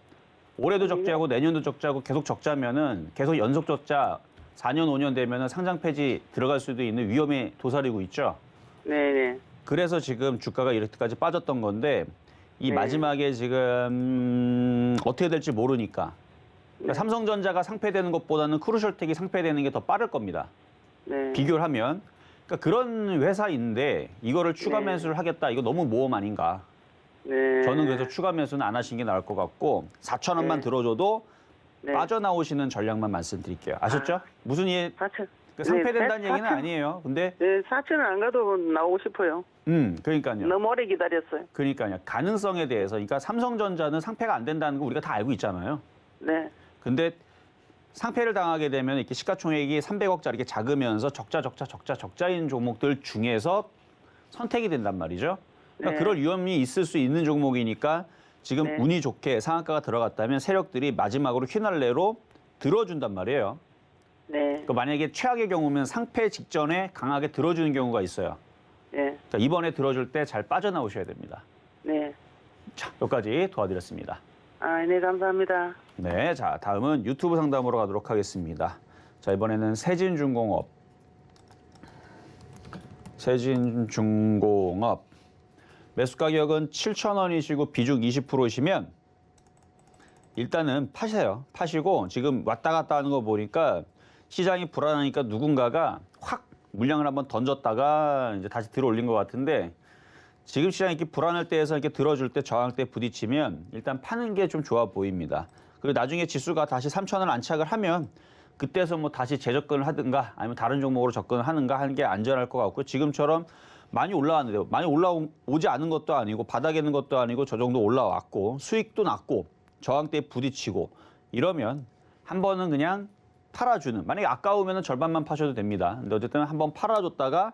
올해도 적자고 내년도 적자고 계속 적자면은 계속 연속 적자 4년 5년 되면은 상장 폐지 들어갈 수도 있는 위험에 도사리고 있죠. 네네. 그래서 지금 주가가 이렇게까지 빠졌던 건데 이 네. 마지막에 지금 어떻게 될지 모르니까 그러니까 네. 삼성전자가 상폐되는 것보다는 크루셜텍이 상폐되는 게 더 빠를 겁니다. 네. 비교를 하면. 그러니까 그런 회사인데 이거를 추가 네. 매수를 하겠다. 이거 너무 모험 아닌가. 네. 저는 그래서 추가 매수는 안 하시는 게 나을 것 같고 4천 원만 네. 들어줘도 네. 빠져나오시는 전략만 말씀드릴게요. 아셨죠? 무슨 이해 4천. 상폐된다는 네, 얘기는 4천. 아니에요. 근데 네, 4천은 안 가도 나오고 싶어요. 그러니까요. 너무 오래 기다렸어요. 그러니까요. 가능성에 대해서 그러니까 삼성전자는 상폐가 안 된다는 거 우리가 다 알고 있잖아요. 네. 근데 상폐를 당하게 되면 이렇게 시가총액이 300억짜리 이렇게 작으면서 적자인 종목들 중에서 선택이 된단 말이죠. 그러니까 네. 그럴 위험이 있을 수 있는 종목이니까 지금 네. 운이 좋게 상한가가 들어갔다면 세력들이 마지막으로 휘날레로 들어준단 말이에요. 네. 그러니까 만약에 최악의 경우면 상폐 직전에 강하게 들어주는 경우가 있어요. 네. 그러니까 이번에 들어줄 때 잘 빠져나오셔야 됩니다. 네. 자, 여기까지 도와드렸습니다. 아, 네, 감사합니다. 네, 자 다음은 유튜브 상담으로 가도록 하겠습니다. 자 이번에는 세진중공업. 매수 가격은 7,000원이시고 비중 20%이시면 일단은 파세요. 파시고 지금 왔다 갔다 하는 거 보니까 시장이 불안하니까 누군가가 확 물량을 한번 던졌다가 이제 다시 들어 올린 것 같은데 지금 시장이 이렇게 불안할 때에서 이렇게 들어줄 때 저항 때 부딪히면 일단 파는 게 좀 좋아 보입니다. 그리고 나중에 지수가 다시 3,000원 안착을 하면 그때서 뭐 다시 재접근을 하든가 아니면 다른 종목으로 접근을 하는가 하는 게 안전할 것 같고요. 지금처럼 많이 올라왔는데요. 많이 올라오지 않은 것도 아니고 바닥에 있는 것도 아니고 저 정도 올라왔고 수익도 났고 저항대에 부딪히고 이러면 한 번은 그냥 팔아주는 만약에 아까우면 절반만 파셔도 됩니다. 근데 어쨌든 한번 팔아줬다가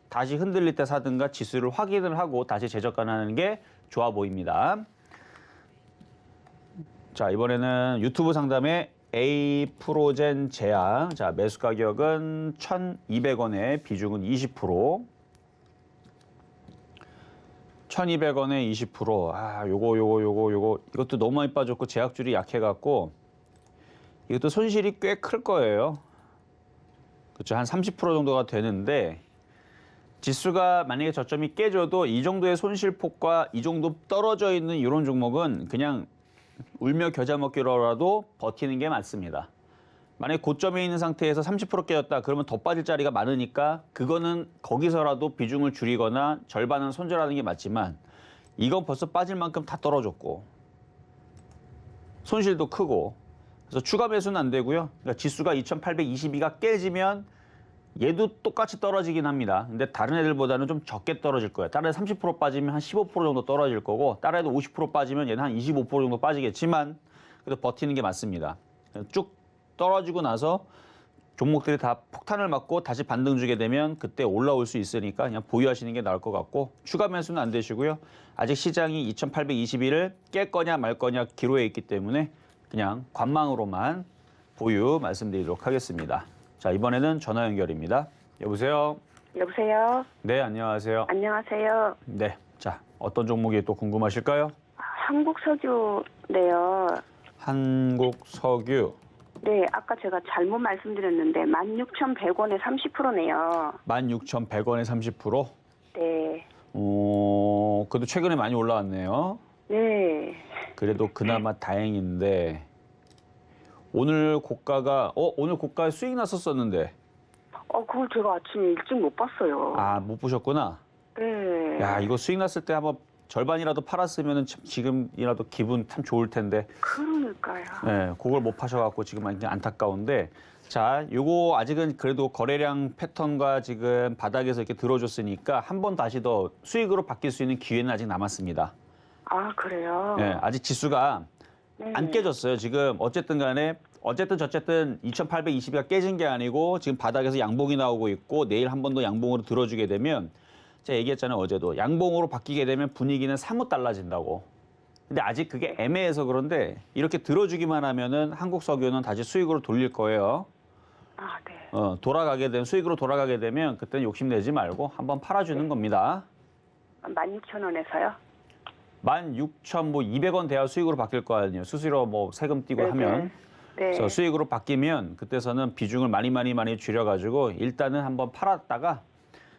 다시 흔들릴 때 사든가 지수를 확인을 하고 다시 재접근하는 게 좋아 보입니다. 자 이번에는 유튜브 상담에 A프로젠 제야. 자 매수 가격은 1,200원에 비중은 20%. 1,200원에 20%. 아, 요거. 이것도 너무 많이 빠졌고 제약줄이 약해갖고 이것도 손실이 꽤 클 거예요. 그렇죠. 한 30% 정도가 되는데 지수가 만약에 저점이 깨져도 이 정도의 손실폭과 이 정도 떨어져 있는 이런 종목은 그냥 울며 겨자 먹기로라도 버티는 게 맞습니다. 만약에 고점에 있는 상태에서 30% 깨졌다 그러면 더 빠질 자리가 많으니까 그거는 거기서라도 비중을 줄이거나 절반은 손절하는 게 맞지만 이건 벌써 빠질 만큼 다 떨어졌고 손실도 크고 그래서 추가 매수는 안 되고요. 그러니까 지수가 2,822가 깨지면 얘도 똑같이 떨어지긴 합니다. 근데 다른 애들보다는 좀 적게 떨어질 거예요. 다른 애들 30% 빠지면 한 15% 정도 떨어질 거고 다른 애들 50% 빠지면 얘는 한 25% 정도 빠지겠지만 그래도 버티는 게 맞습니다. 쭉 떨어지고 나서 종목들이 다 폭탄을 맞고 다시 반등 주게 되면 그때 올라올 수 있으니까 그냥 보유하시는 게 나을 것 같고 추가 매수는 안 되시고요. 아직 시장이 2,821을 깰 거냐 말 거냐 기로에 있기 때문에 그냥 관망으로만 보유 말씀드리도록 하겠습니다. 자 이번에는 전화 연결입니다. 여보세요. 여보세요? 네, 안녕하세요. 안녕하세요. 네, 자, 어떤 종목이 또 궁금하실까요? 한국석유네요. 한국석유 네, 아까 제가 잘못 말씀드렸는데 16,100원에 30%네요. 16,100원에 30%? 네. 그래도 최근에 많이 올라왔네요. 네. 그래도 그나마 다행인데 오늘 고가가 오늘 고가에 수익 났었었는데 그걸 제가 아침에 일찍 못 봤어요. 아, 못 보셨구나. 네. 야, 이거 수익 났을 때 한번 절반이라도 팔았으면은 참 지금이라도 기분 참 좋을 텐데. 그러니까요. 네, 그걸 못 파셔갖고 지금 굉장히 안타까운데. 자, 요거 아직은 그래도 거래량 패턴과 지금 바닥에서 이렇게 들어줬으니까 한 번 다시 더 수익으로 바뀔 수 있는 기회는 아직 남았습니다. 아, 그래요? 네, 아직 지수가 네. 안 깨졌어요. 지금 어쨌든 간에 저쨌든 2820이가 깨진 게 아니고 지금 바닥에서 양봉이 나오고 있고 내일 한 번 더 양봉으로 들어주게 되면 제가 얘기했잖아요. 어제도 양봉으로 바뀌게 되면 분위기는 사뭇 달라진다고. 근데 아직 그게 애매해서 그런데 이렇게 들어주기만 하면은 한국석유는 다시 수익으로 돌릴 거예요. 아, 네. 돌아가게 되면 수익으로 돌아가게 되면 그때는 욕심내지 말고 한번 팔아주는 겁니다. 16,000원에서요? 16,200원 돼야 수익으로 바뀔 거 아니에요. 수수료 뭐 세금 띄고 네, 하면. 네. 그래서 수익으로 바뀌면 그때서는 비중을 많이 줄여가지고 일단은 한번 팔았다가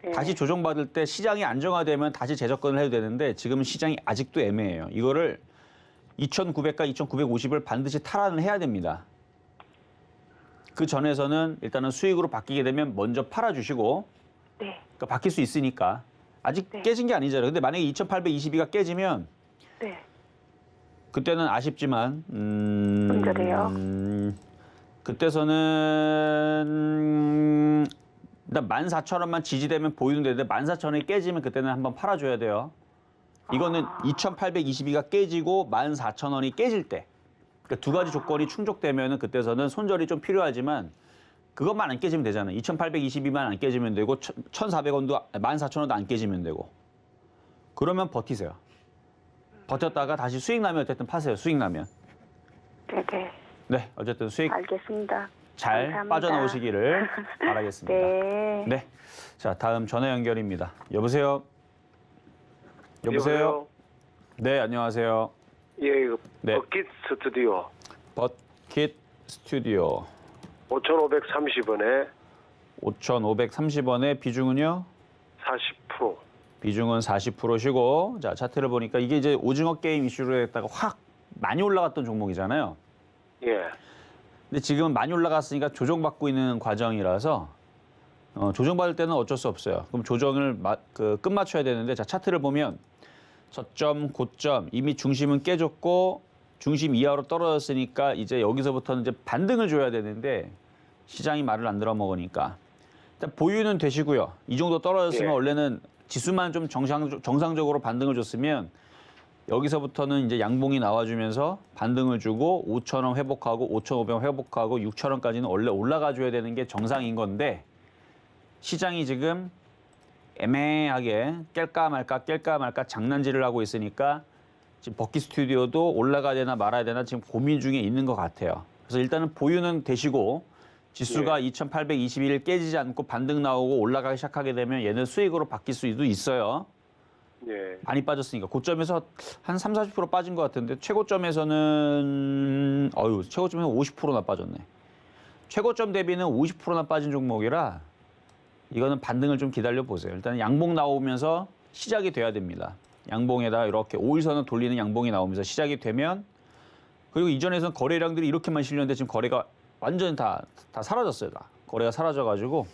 네. 다시 조정받을 때 시장이 안정화되면 다시 재접근을 해도 되는데 지금은 시장이 아직도 애매해요. 이거를 2,900과 2,950을 반드시 탈환을 해야 됩니다. 그 전에서는 일단은 수익으로 바뀌게 되면 먼저 팔아주시고 네. 그러니까 바뀔 수 있으니까 아직 네. 깨진 게 아니잖아요. 근데 만약에 2,822가 깨지면 네. 그때는 아쉽지만 언제래요? 그때서는 일단 14,000원만 지지되면 보이는 데인데 14,000원이 깨지면 그때는 한번 팔아줘야 돼요. 이거는 2,822가 깨지고 14,000원이 깨질 때. 그러니까 두 가지 조건이 충족되면은 그때서는 손절이 좀 필요하지만 그것만 안 깨지면 되잖아요. 2,822만 안 깨지면 되고 1,400원도 14,000원도 안 깨지면 되고. 그러면 버티세요. 버텼다가 다시 수익 나면 어쨌든 파세요. 수익 나면. 네네. 네, 어쨌든 수익 알겠습니다. 잘 감사합니다. 빠져나오시기를 바라겠습니다. 네. 네. 자, 다음 전화 연결입니다. 여보세요? 여보세요? 네, 안녕하세요. 예, 이거 네. 버킷 스튜디오 버킷 스튜디오 5,530원에 5,530원에 비중은요? 40%. 비중은 40%시고 자, 차트를 보니까 이게 이제 오징어 게임 이슈로 했다가 확 많이 올라갔던 종목이잖아요. 예. 근데 지금은 많이 올라갔으니까 조정받고 있는 과정이라서 조정받을 때는 어쩔 수 없어요. 그럼 조정을 끝마쳐야 되는데 자, 차트를 보면 저점, 고점 이미 중심은 깨졌고 중심 이하로 떨어졌으니까 이제 여기서부터는 이제 반등을 줘야 되는데 시장이 말을 안 들어먹으니까 일단 보유는 되시고요. 이 정도 떨어졌으면 예. 원래는 지수만 좀 정상적으로 반등을 줬으면 여기서부터는 이제 양봉이 나와주면서 반등을 주고 5,000원 회복하고 5,500원 회복하고 6,000원까지는 원래 올라가줘야 되는 게 정상인 건데 시장이 지금 애매하게 깰까 말까 장난질을 하고 있으니까 지금 버킷 스튜디오도 올라가야 되나 말아야 되나 지금 고민 중에 있는 것 같아요. 그래서 일단은 보유는 되시고 지수가 2,821 깨지지 않고 반등 나오고 올라가기 시작하게 되면 얘는 수익으로 바뀔 수도 있어요. 예. 많이 빠졌으니까 고점에서 한 30-40% 빠진 것 같은데 최고점에서는 50%나 빠졌네. 최고점 대비는 50%나 빠진 종목이라 이거는 반등을 좀 기다려 보세요. 일단 양봉 나오면서 시작이 돼야 됩니다. 양봉에다 이렇게 5일선을 돌리는 양봉이 나오면서 시작이 되면 그리고 이전에서는 거래량들이 이렇게만 실렸는데 지금 거래가 완전히 다 사라졌어요. 다. 거래가 사라져가지고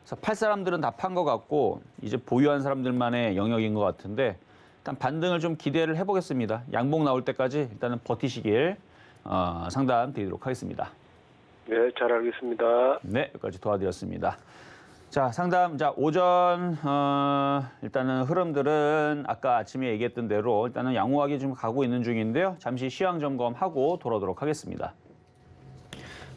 그래서 팔 사람들은 다 판 것 같고 이제 보유한 사람들만의 영역인 것 같은데 일단 반등을 좀 기대를 해보겠습니다. 양봉 나올 때까지 일단은 버티시길 상담 드리도록 하겠습니다. 네, 잘 알겠습니다. 네, 여기까지 도와드렸습니다. 자, 상담. 자, 오전 일단은 흐름들은 아까 아침에 얘기했던 대로 일단은 양호하게 좀 가고 있는 중인데요. 잠시 시황 점검하고 돌아오도록 하겠습니다.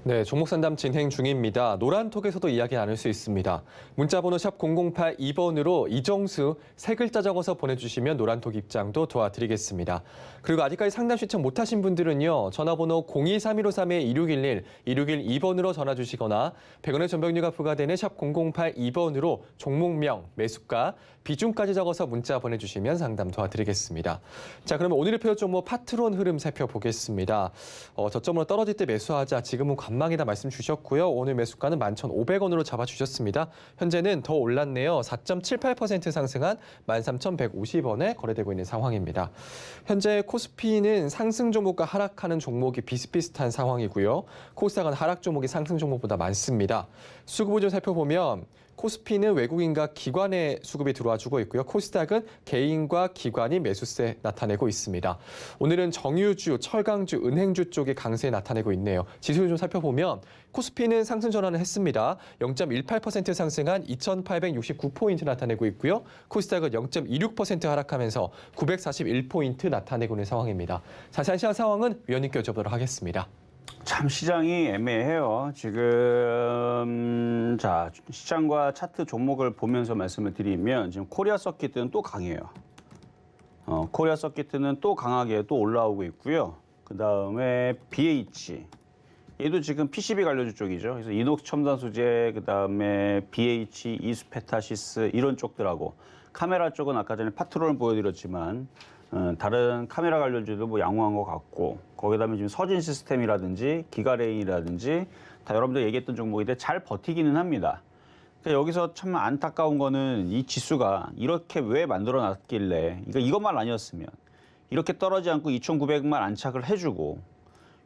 네, 종목 상담 진행 중입니다. 노란톡에서도 이야기 나눌 수 있습니다. 문자번호 샵 0082번으로 이정수 세 글자 적어서 보내주시면 노란톡 입장도 도와드리겠습니다. 그리고 아직까지 상담 신청 못하신 분들은요. 전화번호 023153-2611, 2612번으로 전화 주시거나 100원의 전병료가 부과되는 샵 0082번으로 종목명, 매수가, 비중까지 적어서 문자 보내주시면 상담 도와드리겠습니다. 자, 그러면 오늘의 표 종목 파트론 흐름 살펴보겠습니다. 저점으로 떨어질 때 매수하자. 지금은 관망이다 말씀 주셨고요. 오늘 매수가는 11,500원으로 잡아주셨습니다. 현재는 더 올랐네요. 4.78% 상승한 13,150원에 거래되고 있는 상황입니다. 현재 코스피는 상승 종목과 하락하는 종목이 비슷비슷한 상황이고요. 코스닥은 하락 종목이 상승 종목보다 많습니다. 수급을 좀 살펴보면 코스피는 외국인과 기관의 수급이 들어와주고 있고요. 코스닥은 개인과 기관이 매수세 나타내고 있습니다. 오늘은 정유주, 철강주, 은행주 쪽에 강세 나타내고 있네요. 지수를 좀 살펴보면 코스피는 상승 전환을 했습니다. 0.18% 상승한 2,869포인트 나타내고 있고요. 코스닥은 0.26% 하락하면서 941포인트 나타내고 있는 상황입니다. 자세한 시장 상황은 위원님께 여쭤보도록 하겠습니다. 참 시장이 애매해요. 지금 자 시장과 차트 종목을 보면서 말씀을 드리면 지금 코리아 서킷은 또 강해요. 코리아 서킷은 또 강하게 또 올라오고 있고요. 그 다음에 BH 얘도 지금 PCB 관련주 쪽이죠. 그래서 이녹스 첨단 소재, 그 다음에 BH, 이수페타시스 이런 쪽들하고 카메라 쪽은 아까 전에 파트론을 보여드렸지만. 다른 카메라 관련주도 뭐 양호한 것 같고 거기다음에 지금 서진 시스템이라든지 기가레인이라든지 다 여러분들 얘기했던 종목인데 잘 버티기는 합니다. 그러니까 여기서 참 안타까운 거는 이 지수가 이렇게 왜 만들어놨길래 이것만 아니었으면 이렇게 떨어지지 않고 2,900만 안착을 해주고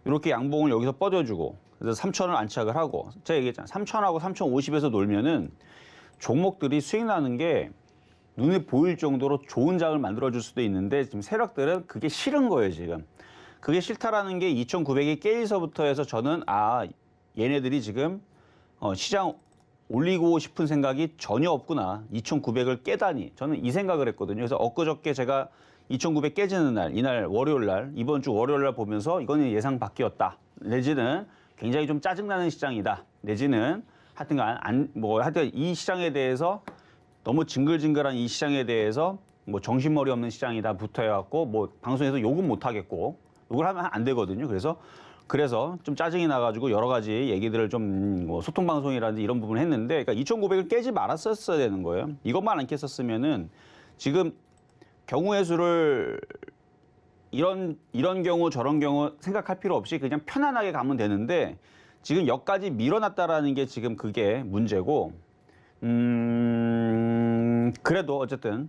이렇게 양봉을 여기서 뻗어주고 그래서 3,000을 안착을 하고 제가 얘기했잖아요. 3,000하고 3,050에서 놀면은 종목들이 수익 나는 게 눈에 보일 정도로 좋은 장을 만들어줄 수도 있는데 지금 세력들은 그게 싫은 거예요, 지금. 그게 싫다라는 게 2,900이 깨져서부터 해서 저는 얘네들이 지금 시장 올리고 싶은 생각이 전혀 없구나. 2,900을 깨다니. 저는 이 생각을 했거든요. 그래서 엊그저께 제가 2,900 깨지는 날, 이날 월요일 날, 이번 주 월요일 날 보면서 이거는 예상 밖이었다. 내지는 굉장히 좀 짜증나는 시장이다. 내지는 하여튼 이 시장에 대해서 너무 징글징글한 이 시장에 대해서 뭐 정신머리 없는 시장이다부터 해갖고 뭐 방송에서 욕은 못 하겠고 욕을 하면 안 되거든요. 그래서 좀 짜증이 나가지고 여러 가지 얘기들을 좀 뭐 소통 방송이라든지 이런 부분을 했는데, 그러니까 2,900을 깨지 말았었어야 되는 거예요. 이것만 안 깼었으면은 지금 경우의 수를 이런 경우 저런 경우 생각할 필요 없이 그냥 편안하게 가면 되는데 지금 여기까지 밀어놨다라는 게 지금 그게 문제고. 그래도 어쨌든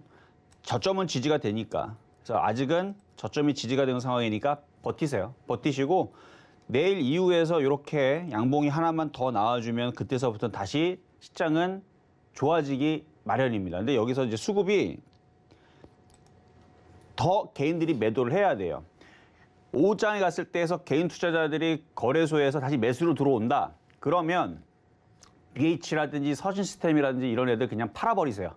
저점은 지지가 되니까 그래서 아직은 저점이 지지가 되는 상황이니까 버티세요. 버티시고 내일 이후에서 이렇게 양봉이 하나만 더 나와주면 그때서부터 다시 시장은 좋아지기 마련입니다. 근데 여기서 이제 수급이 더 개인들이 매도를 해야 돼요. 오후장에 갔을 때에서 개인 투자자들이 거래소에서 다시 매수로 들어온다. 그러면 BH라든지 서진 시스템이라든지 이런 애들 그냥 팔아버리세요.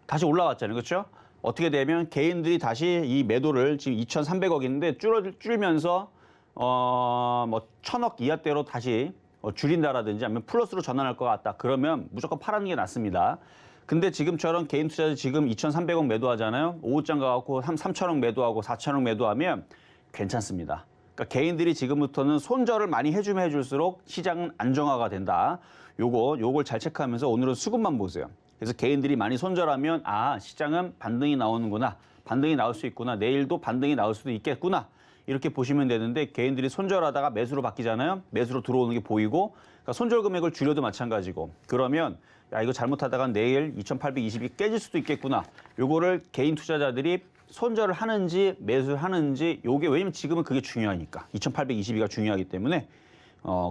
다시 올라왔잖아요. 그렇죠? 어떻게 되면 개인들이 다시 이 매도를 지금 2,300억인데 줄면서 뭐 1,000억 이하대로 다시 줄인다라든지 아니면 플러스로 전환할 것 같다. 그러면 무조건 팔아는 게 낫습니다. 근데 지금처럼 개인 투자자 지금 2,300억 매도하잖아요. 오후장 가갖고 3,000억 매도하고 4,000억 매도하면 괜찮습니다. 그러니까 개인들이 지금부터는 손절을 많이 해주면 해줄수록 시장은 안정화가 된다. 요걸 잘 체크하면서 오늘은 수급만 보세요. 그래서 개인들이 많이 손절하면 시장은 반등이 나오는구나. 반등이 나올 수 있구나. 내일도 반등이 나올 수도 있겠구나. 이렇게 보시면 되는데 개인들이 손절하다가 매수로 바뀌잖아요. 매수로 들어오는 게 보이고 그러니까 손절 금액을 줄여도 마찬가지고 그러면 이거 잘못하다가 내일 2,820이 깨질 수도 있겠구나. 요거를 개인 투자자들이 손절을 하는지 매수를 하는지 요게 왜냐면 지금은 그게 중요하니까 2,822가 중요하기 때문에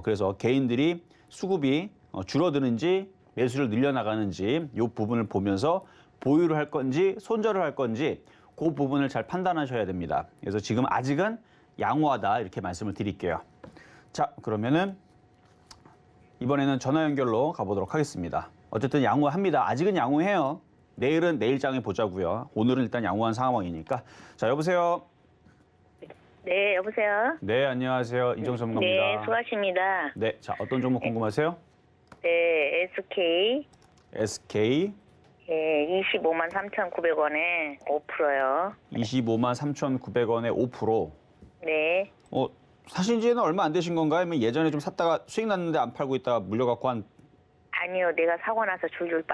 그래서 개인들이 수급이 줄어드는지 매수를 늘려나가는지 요 부분을 보면서 보유를 할 건지 손절을 할 건지 그 부분을 잘 판단하셔야 됩니다. 그래서 지금 아직은 양호하다 이렇게 말씀을 드릴게요. 자, 그러면은 이번에는 전화 연결로 가보도록 하겠습니다. 어쨌든 양호합니다. 아직은 양호해요. 내일은 내일장에 보자고요. 오늘은 일단 양호한 상황이니까. 자, 여보세요. 네, 여보세요? 네, 안녕하세요. 이정수 전문가입니다. 네, 수고하십니다. 네, 자, 어떤 종목 궁금하세요? 네, SK SK 예, 25만 3,900원에 5%요. 25만 3,900원에 5%. 네. 사신 지는 얼마 안 되신 건가요? 아니면 예전에 좀 샀다가 수익 났는데 안 팔고 있다가 물려갖고 한 아니요, 내가 사고 나서 줄줄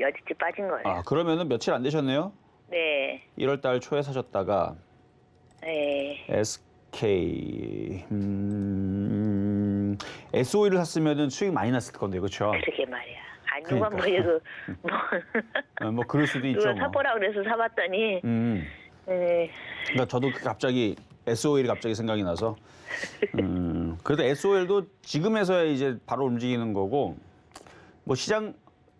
여지치 빠진 거예요. 아, 그러면은 며칠 안 되셨네요? 네. 1월 달 초에 사셨다가 네. SK SOE를 샀으면은 수익 많이 났을 건데, 그렇죠? 그러게 말이야. 아, 누가 그러니까. 뭐 이거 뭐 뭐 그럴 수도 있죠. 누가 뭐. 사보라 그래서 사봤더니 네. 그러니까 저도 갑자기 SOL이 갑자기 생각이 나서 그래도 SOL도 지금에서야 이제 바로 움직이는 거고 뭐 시장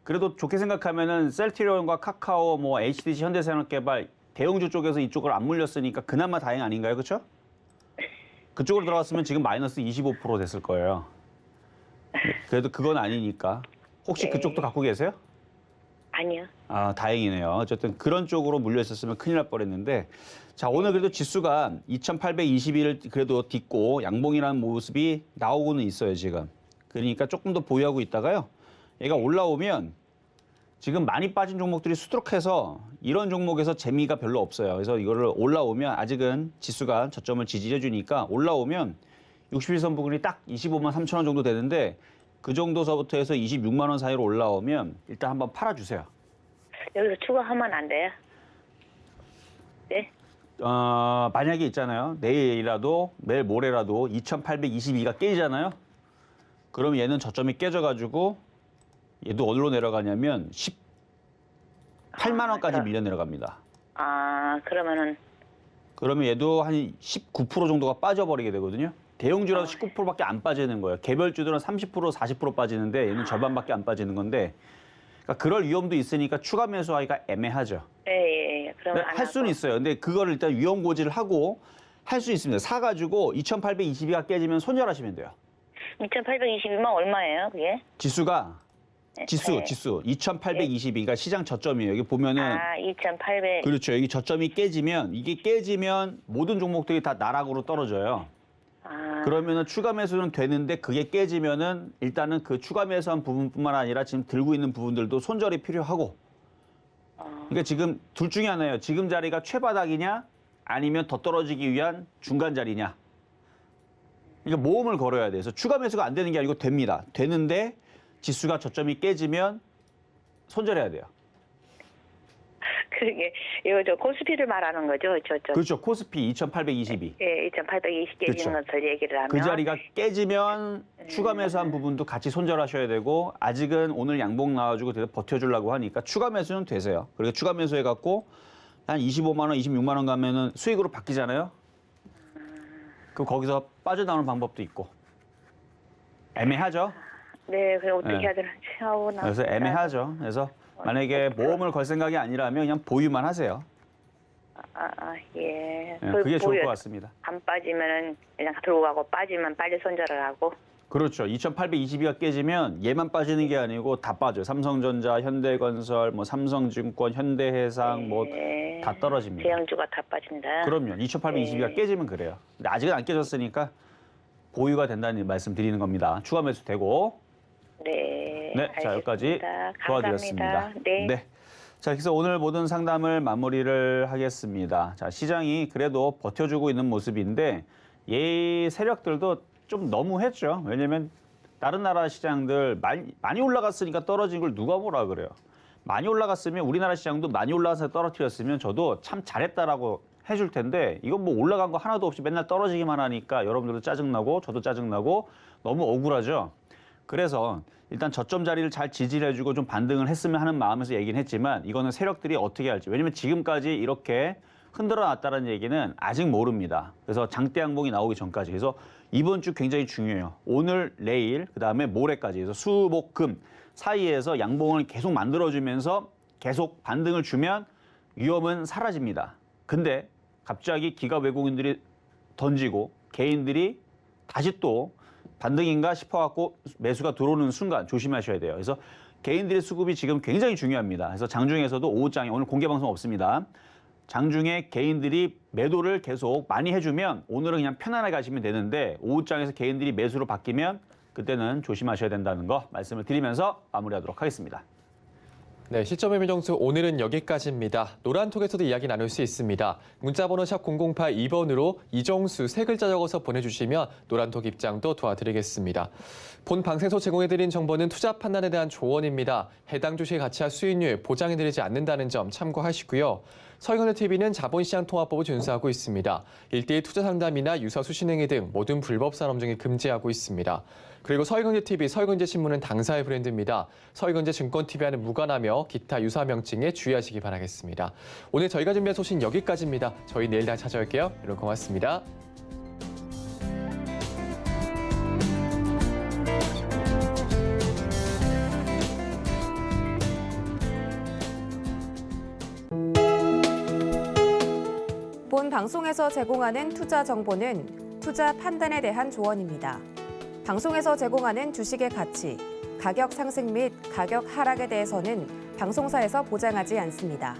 그래도 좋게 생각하면은 셀트리온과 카카오 뭐 HTC 현대생활개발 대형주 쪽에서 이쪽을 안 물렸으니까 그나마 다행 아닌가요, 그렇죠? 그쪽으로 들어갔으면 지금 마이너스 25% 됐을 거예요. 그래도 그건 아니니까 혹시 네. 그쪽도 갖고 계세요? 아니요. 아, 다행이네요. 어쨌든 그런 쪽으로 물려 있었으면 큰일 날 뻔했는데 자, 오늘 그래도 지수가 2,821을 그래도 딛고 양봉이라는 모습이 나오고는 있어요, 지금. 그러니까 조금 더 보유하고 있다가요. 얘가 올라오면 지금 많이 빠진 종목들이 수두룩해서 이런 종목에서 재미가 별로 없어요. 그래서 이거를 올라오면 아직은 지수가 저점을 지지해 주니까 올라오면 61선 부근이 딱 25만 3천 원 정도 되는데 그 정도서부터 해서 26만 원 사이로 올라오면 일단 한번 팔아주세요. 여기서 추가하면 안 돼요? 네. 만약에 있잖아요. 내일이라도 내일 모레라도 2,822가 깨지잖아요. 그럼 얘는 저점이 깨져가지고 얘도 어디로 내려가냐면 18만 원까지 밀려 내려갑니다. 아, 그러면은 그러면 얘도 한 19% 정도가 빠져버리게 되거든요. 대형주라도 19%밖에 안 빠지는 거예요. 개별주들은 30%, 40% 빠지는데 얘는 절반밖에 안 빠지는 건데 그러니까 그럴 위험도 있으니까 추가 매수하기가 애매하죠. 예. 그러면 안 할 수는 하고. 있어요. 근데 그거를 일단 위험 고지를 하고 할 수 있습니다. 사가지고 2,822가 깨지면 손절하시면 돼요. 2,822만 얼마예요, 그게? 지수가 지수 2,822가 시장 저점이에요. 여기 보면은 아, 2,800. 그렇죠. 여기 저점이 깨지면 이게 깨지면 모든 종목들이 다 나락으로 떨어져요. 아, 그러면은 추가 매수는 되는데 그게 깨지면은 일단은 그 추가 매수한 부분뿐만 아니라 지금 들고 있는 부분들도 손절이 필요하고. 그러니까 지금 둘 중에 하나예요. 지금 자리가 최바닥이냐 아니면 더 떨어지기 위한 중간 자리냐. 그러니까 모험을 걸어야 돼요. 그래서 추가 매수가 안 되는 게 아니고 됩니다. 되는데 지수가 저점이 깨지면 손절해야 돼요. 그게 이거 저 코스피를 말하는 거죠, 저쪽. 그렇죠. 코스피 2,822. 예, 2,820 그렇죠. 깨지는 것을 얘기를 하면. 그 자리가 깨지면 추가 매수한 부분도 같이 손절하셔야 되고 아직은 오늘 양봉 나와주고 계속 버텨주려고 하니까 추가 매수는 되세요. 그리고 추가 매수해갖고 한 25만 원, 26만 원 가면은 수익으로 바뀌잖아요. 그럼 거기서 빠져나오는 방법도 있고 애매하죠. 네, 그래 어떻게 네. 해야 되는지. 아우, 나 그래서 진짜. 애매하죠. 그래서 만약에 모험을 걸 생각이 아니라면 그냥 보유만 하세요. 예. 네, 그게 좋을 것 같습니다. 안 빠지면은 그냥 들고 가고 빠지면 빨리 손절을 하고. 그렇죠. 2,822가 깨지면 얘만 빠지는 게 아니고 다 빠져요. 삼성전자, 현대건설, 뭐 삼성증권, 현대해상 뭐 다 떨어집니다. 대형주가 다 빠진다. 그럼요. 2,822가 깨지면 그래요. 근데 아직은 안 깨졌으니까 보유가 된다는 말씀 드리는 겁니다. 추가 매수 되고. 네. 네, 자 여기까지 알겠습니다. 도와드렸습니다. 감사합니다. 네. 자, 그래서 오늘 모든 상담을 마무리를 하겠습니다. 자, 시장이 그래도 버텨주고 있는 모습인데 이 세력들도 좀 너무했죠. 왜냐면 다른 나라 시장들 많이 올라갔으니까 떨어진 걸 누가 뭐라 그래요. 많이 올라갔으면 우리나라 시장도 많이 올라가서 떨어뜨렸으면 저도 참 잘했다라고 해줄 텐데 이건 뭐 올라간 거 하나도 없이 맨날 떨어지기만 하니까 여러분들도 짜증나고 저도 짜증나고 너무 억울하죠. 그래서 일단 저점 자리를 잘 지지를 해주고 좀 반등을 했으면 하는 마음에서 얘기는 했지만 이거는 세력들이 어떻게 할지. 왜냐면 지금까지 이렇게 흔들어 놨다는 얘기는 아직 모릅니다. 그래서 장대 양봉이 나오기 전까지. 그래서 이번 주 굉장히 중요해요. 오늘, 내일, 그다음에 모레까지. 그래서 수, 목, 금 사이에서 양봉을 계속 만들어주면서 계속 반등을 주면 위험은 사라집니다. 근데 갑자기 기가 외국인들이 던지고 개인들이 다시 또 반등인가 싶어갖고 매수가 들어오는 순간 조심하셔야 돼요. 그래서 개인들의 수급이 지금 굉장히 중요합니다. 그래서 장중에서도 오후장에 오늘 공개 방송 없습니다. 장중에 개인들이 매도를 계속 많이 해주면 오늘은 그냥 편안하게 가시면 되는데 오후장에서 개인들이 매수로 바뀌면 그때는 조심하셔야 된다는 거 말씀을 드리면서 마무리하도록 하겠습니다. 네, 시점 매매 정수 오늘은 여기까지입니다. 노란톡에서도 이야기 나눌 수 있습니다. 문자번호 샵 0082번으로 이정수 세 글자 적어서 보내주시면 노란톡 입장도 도와드리겠습니다. 본 방송에서 제공해드린 정보는 투자 판단에 대한 조언입니다. 해당 주식의 가치와 수익률 보장해드리지 않는다는 점 참고하시고요. 서희건설TV는 자본시장통화법을 준수하고 있습니다. 1:1 투자 상담이나 유사 수신행위 등 모든 불법 산업 등을 금지하고 있습니다. 그리고 서희건설TV, 서희건설신문은 당사의 브랜드입니다. 서희건설증권TV와는 무관하며 기타 유사 명칭에 주의하시기 바라겠습니다. 오늘 저희가 준비한 소식 여기까지입니다. 저희 내일 다시 찾아올게요. 여러분 고맙습니다. 본 방송에서 제공하는 투자 정보는 투자 판단에 대한 조언입니다. 방송에서 제공하는 주식의 가치, 가격 상승 및 가격 하락에 대해서는 방송사에서 보장하지 않습니다.